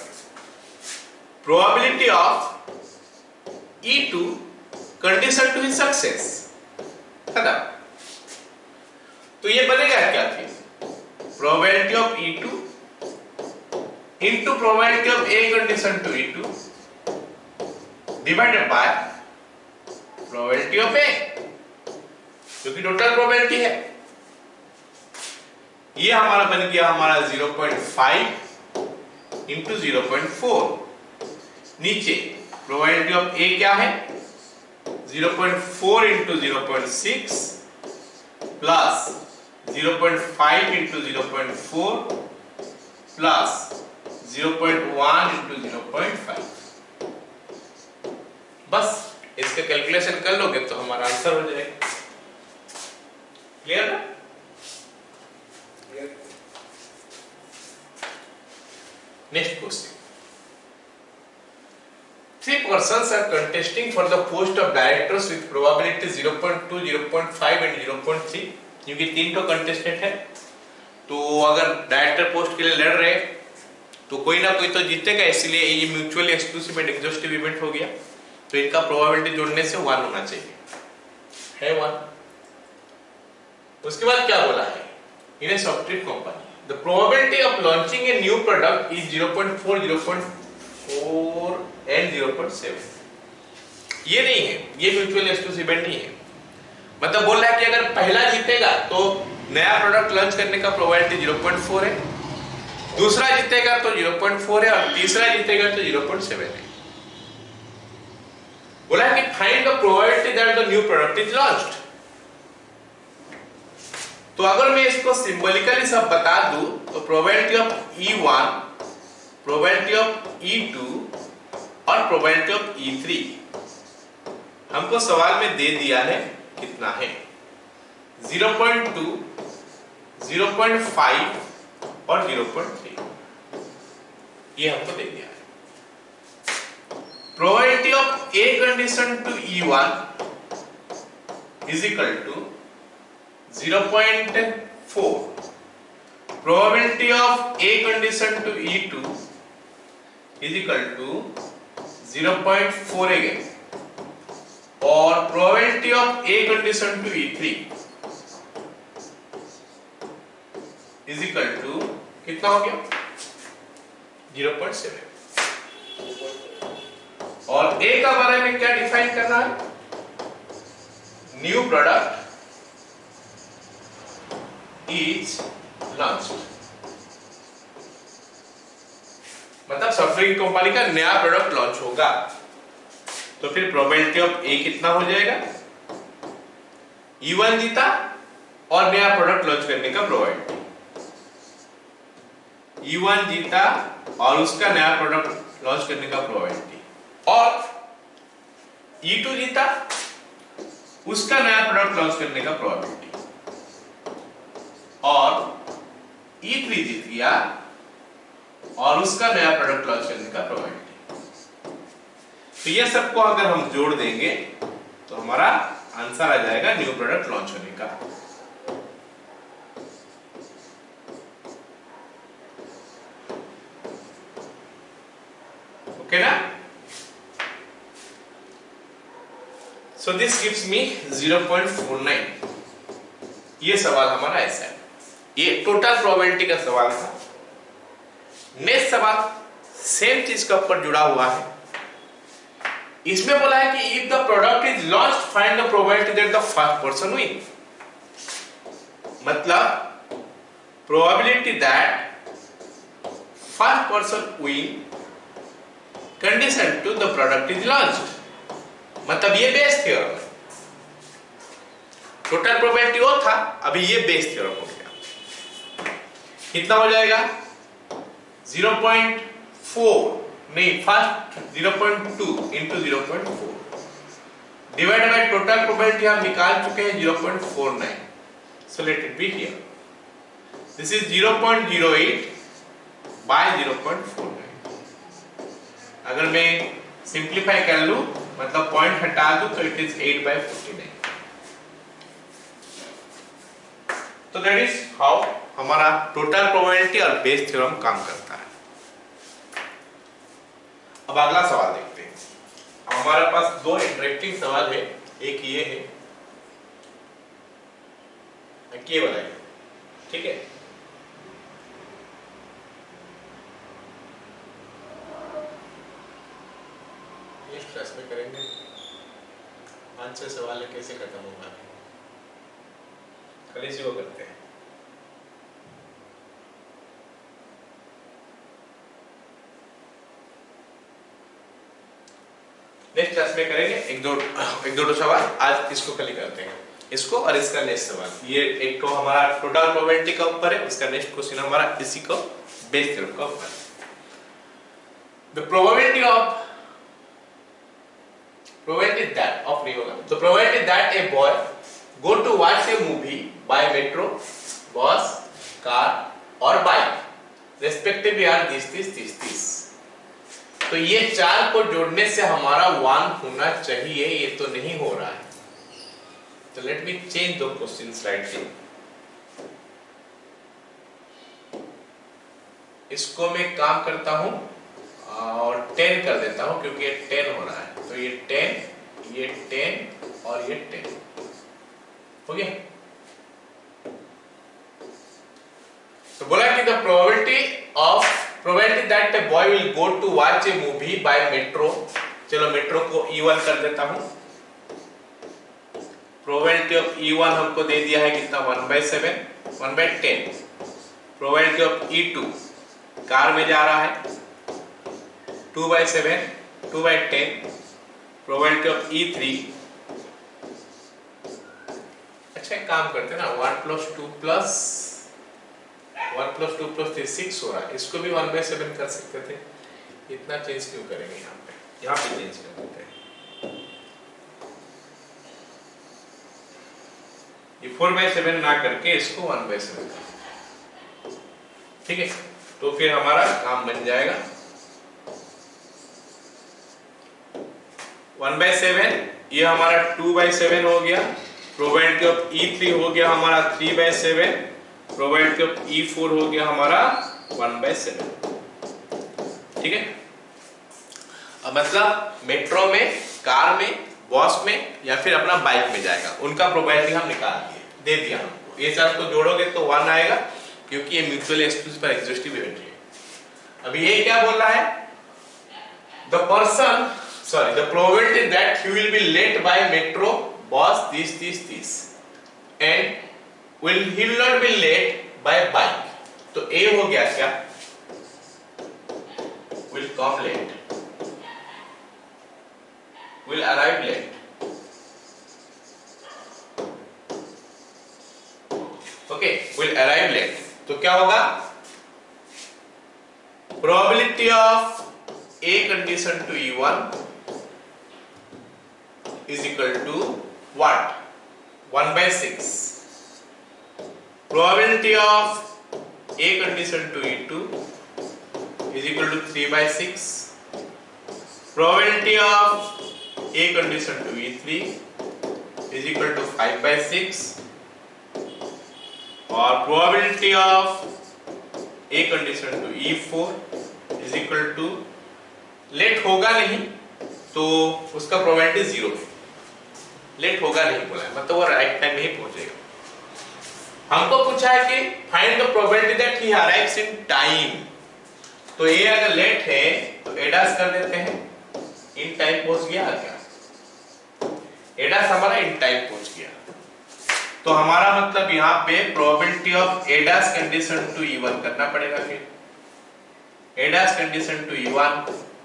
Probability of E2 condition to his success, खत्म। तो ये बनेगा क्या चीज, probability of E2 into probability of A condition to E2 divided by probability of A, क्योंकि टोटल प्रोबेबिलिटी है। ये हमारा बन गया हमारा 0.5 into 0.4। नीचे प्रोबेबिलिटी ऑफ A क्या है, 0.4 into 0.6 plus 0.5 into 0.4 plus 0.1 into 0.5। बस इसका कैलकुलेशन कर लोगे तो हमारा आंसर हो जाएगा। क्लियर है? Next question, 3 persons are contesting for the post of directors with probability 0.2, 0.5 and 0.3। क्योंकि 3 तो कंटेस्टेंट है, तो अगर डायरेक्टर पोस्ट के लिए लड़ रहे तो कोई ना कोई तो जीतेगा, इसलिए ये mutually exclusive and exhaustive event हो गया। तो इनका प्रोबेबिलिटी जोड़ने से 1 होना चाहिए, है 1। उसके बाद क्या बोला है, in a software company the probability of launching a new product is 0.4, 0.4 and 0.7। ये नहीं है, ये म्यूचुअली एक्सक्लूसिव इवेंट नहीं है। मतलब बोल रहा है कि अगर पहला जीतेगा तो नया प्रोडक्ट लॉन्च करने का प्रोबेबिलिटी 0.4 है, दूसरा जीतेगा तो 0.4 है और तीसरा जीतेगा तो 0.7 है। बोला है कि find the probability that the new product is launched. तो अगर मैं इसको सिंबॉलिकली सब बता दूं तो probability of E1, probability of E2 और प्रोबेबिलिटी ऑफ E3 हमको सवाल में दे दिया है। कितना है? 0.2, 0.5 और 0.3 ये हमको दे दिया है। Probability of A condition to E1 is equal to 0.4, probability of A condition to E2 is equal to 0.4 again, और probability of A condition to E3 is equal to कितना हो गया? 0.7। और A का बारे में क्या डिफाइन करना है? न्यू प्रोडक्ट is launched, मतलब सॉफ्टवेयर कंपनी का नया प्रोडक्ट लॉन्च होगा। तो फिर प्रोबेबिलिटी ऑफ ए कितना हो जाएगा? E1 जीता और नया प्रोडक्ट लॉन्च करने का प्रोबेबिलिटी, E1 जीता और उसका नया प्रोडक्ट लॉन्च करने का प्रोबेबिलिटी, और E2 जीता उसका नया प्रोडक्ट लॉन्च करने का प्रोबेबिलिटी, और E3 जीत गया और उसका नया प्रोडक्ट लॉन्च करने का प्रोबेबिलिटी। तो ये सबको अगर हम जोड़ देंगे तो हमारा आंसर आ जाएगा न्यू प्रोडक्ट लॉन्च होने का। ओके ना? So this gives me 0.49। ये सवाल हमारा ऐसा है। ये टोटल प्रोबेबिलिटी का सवाल था। नेक्स्ट सवाल सेम चीज के ऊपर जुड़ा हुआ है। इसमें बोला है कि if the product is launched find the probability that the first person win. मतलब probability that first person win condition to the product is launched. मतलब ये बेस थ्योरम है। टोटल प्रोबेबिलिटी वो था, अभी ये बेस थ्योरम हो गया। कितना हो जाएगा? 0.4 नहीं, first 0.2 into 0.4 divide by total probability हम निकाल चुके हैं 0.49। So let it be here, this is 0.08 by 0.49। अगर मैं सिंप्लीफाई कर लूं, मतलब पॉइंट हटा दूं, तो इट इज 8/49। तो दैट इज हाउ हमारा टोटल प्रोबेबिलिटी और बेस थ्योरम काम करता है। अब अगला सवाल देखते हैं। हमारे पास दो इंटरेक्टिंग सवाल है, एक ये है, एक ये वाला है। ठीक है, इस क्लास में करेंगे 5-6 सवाल है, कैसे खत्म होगा कल इसी को करते हैं। नेक्स्ट क्लास में करेंगे एक दो सवाल। आज इसको खाली करते हैं, इसको और इसका नेक्स्ट सवाल। ये एक तो हमारा टोटल प्रोबेबिलिटी का ऊपर है, उसका नेक्स्ट क्वेश्चन हमारा इसी को बेस थ्योरम का one. The probability that a boy go to watch a movie by metro, bus, car or bike respectively are this. तो ये चार को जोड़ने से हमारा 1 होना चाहिए, ये तो नहीं हो रहा है। तो let me change the question slightly. इसको मैं काम करता हूं और 10 कर देता हूं क्योंकि ये 10 हो रहा है। तो ये 10 और ये 10 हो गया। तो बोला कि the probability that a boy will go to watch a movie by metro, चलो मेट्रो को E1 कर देता हूं। प्रोबेबिलिटी ऑफ E1 हमको दे दिया है कितना 1/7 1/10। प्रोबेबिलिटी ऑफ E2 कार में जा रहा है 2/7 2/10। प्रोबेबिलिटी ऑफ E3, अच्छा एक काम करते हैं ना 1 + 2 + 3 6 हो रहा है, इसको भी 1/7 कर सकते थे। इतना चेंज क्यों करेंगे यहाँ पे चेंज कर देते हैं। ये 4/7 ना करके इसको 1/7 कर, ठीक है। तो फिर हमारा काम बन जाएगा 1/7, ये हमारा 2/7 हो गया। प्रोबेबिलिटी ऑफ E3 हो गया हमारा 3/7। प्रोबेबिलिटी ऑफ E4 हो गया हमारा 1/7, ठीक है। अब मतलब मेट्रो में, कार में, बस में या फिर अपना बाइक में जाएगा, उनका प्रोबेबिलिटी हम निकाल दिए, दे दिया हमको। ये सब को जोड़ोगे तो 1 आएगा क्योंकि ये म्यूचुअली एक्सक्लूसिव पर एग्जिस्टिव इवेंट है। अभी ये क्या बोल रहा है, the probability that he will be late by metro, bus, this and he will not be late by bike। तो A हो गया क्या, will come late, will arrive late। Okay, will arrive late। तो क्या होगा, probability of A condition to E1 is equal to what, 1/6। probability of A condition to E2 is equal to 3/6। probability of A condition to E3 is equal to 5/6 और probability of A condition to E4 is equal to, late होगा नहीं तो उसका probability 0 है। Late होगा नहीं बोला है, मतलब वो राइट टाइम में ही पहुंचेगा। हमको पूछा है कि find the probability that he arrives in time. तो ये अगर लेट है तो एडास कर देते हैं, इन टाइम पहुंच गया क्या, एडास हमारा इन टाइम पहुंच गया। तो हमारा मतलब यहाँ पे प्रोबेबिलिटी ऑफ एडास कंडीशन टू E1 करना पड़ेगा। फिर एडास condition to E1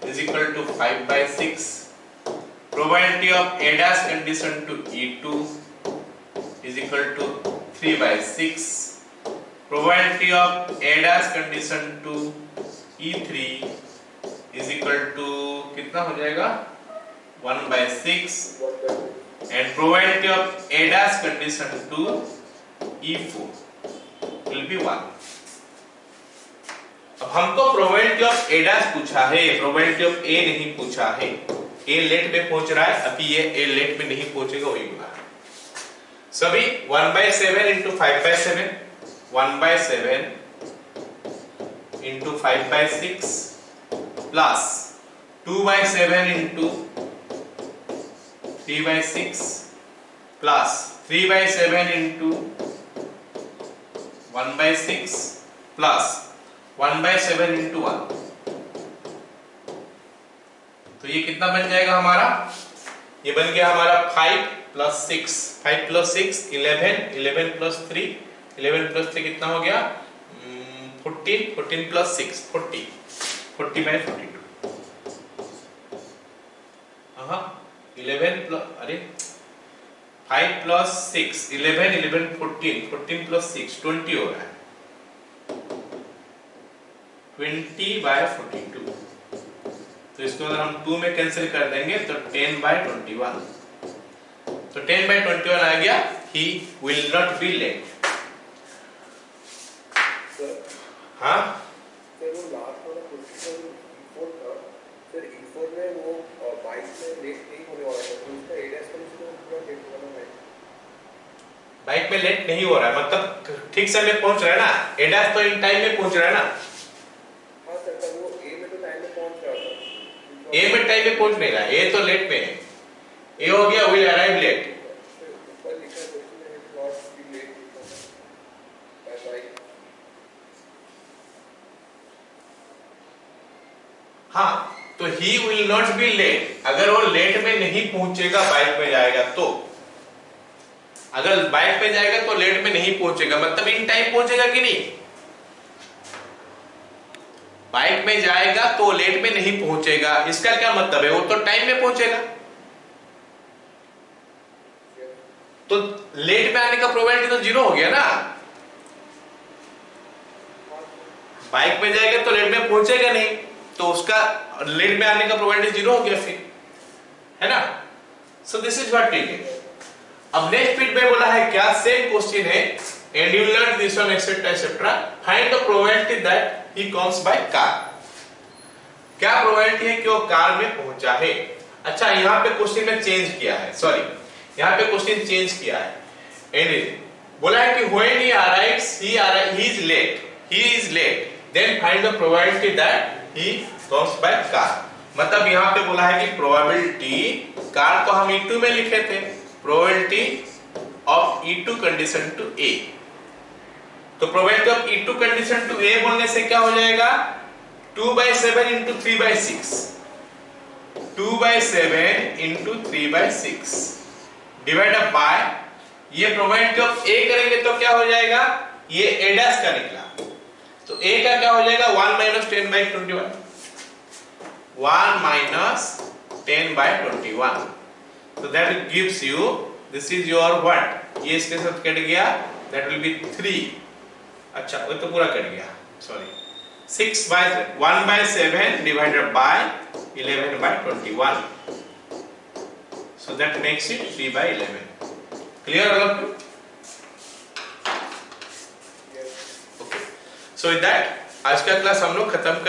is equal to 5/6। probability of ADAS condition to E2 is equal to 3/6। probability of ADAS condition to E3 is equal to कितना हो जाएगा 1/6 and probability of ADAS condition to E4 will be 1। अब हमको probability of ADAS पूछा है, probability of ए नहीं पूछा है। ए लेट में पहुंच रहा है, अभी ये ए लेट में नहीं पहुंचेगा, वही बोला है। सभी 1/7 into 5/7 1/7 into 5/6 plus 2/7 into 3/6 plus 3/7 into 1/6 plus 1/7 into 1। तो ये कितना बन जाएगा हमारा, ये बन गया हमारा 5 + 6 5 + 6 11 11 + 3 11 + 3 कितना हो गया 14 14 + 6 40 40/42। हाँ 11 अरे 5 + 6 11 11 14 14 + 6 20 हो रहा है। 20/42। तो इसको अगर हम 2 में कैंसिल कर देंगे तो 10/21। तो 10/21 आ गया, he will not be late। हाँ सर वो लास्ट वाला क्वेश्चन E4 था सर, E4 में वो बाइक में लेट नहीं होने वाला था, तो उसका एडीएस का तो पूरा लेट होना है। बाइक में लेट नहीं हो रहा है मतलब ठीक समय पहुंच रहा है ना, एडास तो इन टाइम में पहुंच रहा है ना। हाँ सर, तब वो ए में तो टाइम में पहुंच रहा था, ए में टाइम में पहुंच नहीं रहा, ए तो लेट में है। ए हो गया विल अराइव लेट। ऊपर लिखा है क्वेश्चन में not be late by bike. हाँ तो he will not be late, अगर वो लेट में नहीं पहुंचेगा बाइक में जाएगा तो, अगर बाइक पे जाएगा तो लेट में नहीं पहुंचेगा मतलब इन टाइम पहुंचेगा कि नहीं। बाइक में जाएगा तो लेट में नहीं पहुंचेगा, इसका क्या मतलब है, वो तो टाइम में पहुंचेगा। तो लेट में आने का प्रोबेबिलिटी तो 0 हो गया ना। बाइक में जाएगा तो लेट में पहुंचेगा नहीं, तो उसका लेट में आने का प्रोबेबिलिटी 0 हो गया फिर, है ना। So this is what we get. अब नेक्स्ट बिट में बोला है क्या, सेम क्वेश्चन है and you learn this one etcetera etcetera, find the probability that he comes by car. क्या प्रोबेबिलिटी है कि वो कार में पहुंचा है। अच्छा यहां पे क्वेश्चन में चेंज किया है, सॉरी यहां पे क्वेश्चन चेंज किया है एंड बोला है कि when he arrives he is late then find the probability that he comes by car. मतलब यहां पे बोला है कि प्रोबेबिलिटी, कार तो हम E2 में लिखे थे, probability of E2 condition to A। तो probability of E2 condition to A बोलने से क्या हो जाएगा, 2/7 into 3/6, 2/7 into 3/6 डिवाइडेड बाय, ये probability of A करेंगे तो क्या हो जाएगा, ये A डैश का निकला, तो A का क्या हो जाएगा 1 minus 10/21, 1 minus 10/21। So that gives you, this is your what, ये इसके साथ कट गया, that will be 3। अच्छा वो तो पूरा कट गया, sorry 1/7 divided by 11/21, so that makes it 3/11। Clear all of you? Okay, so with that आज का क्लास हम लोग खत्म कर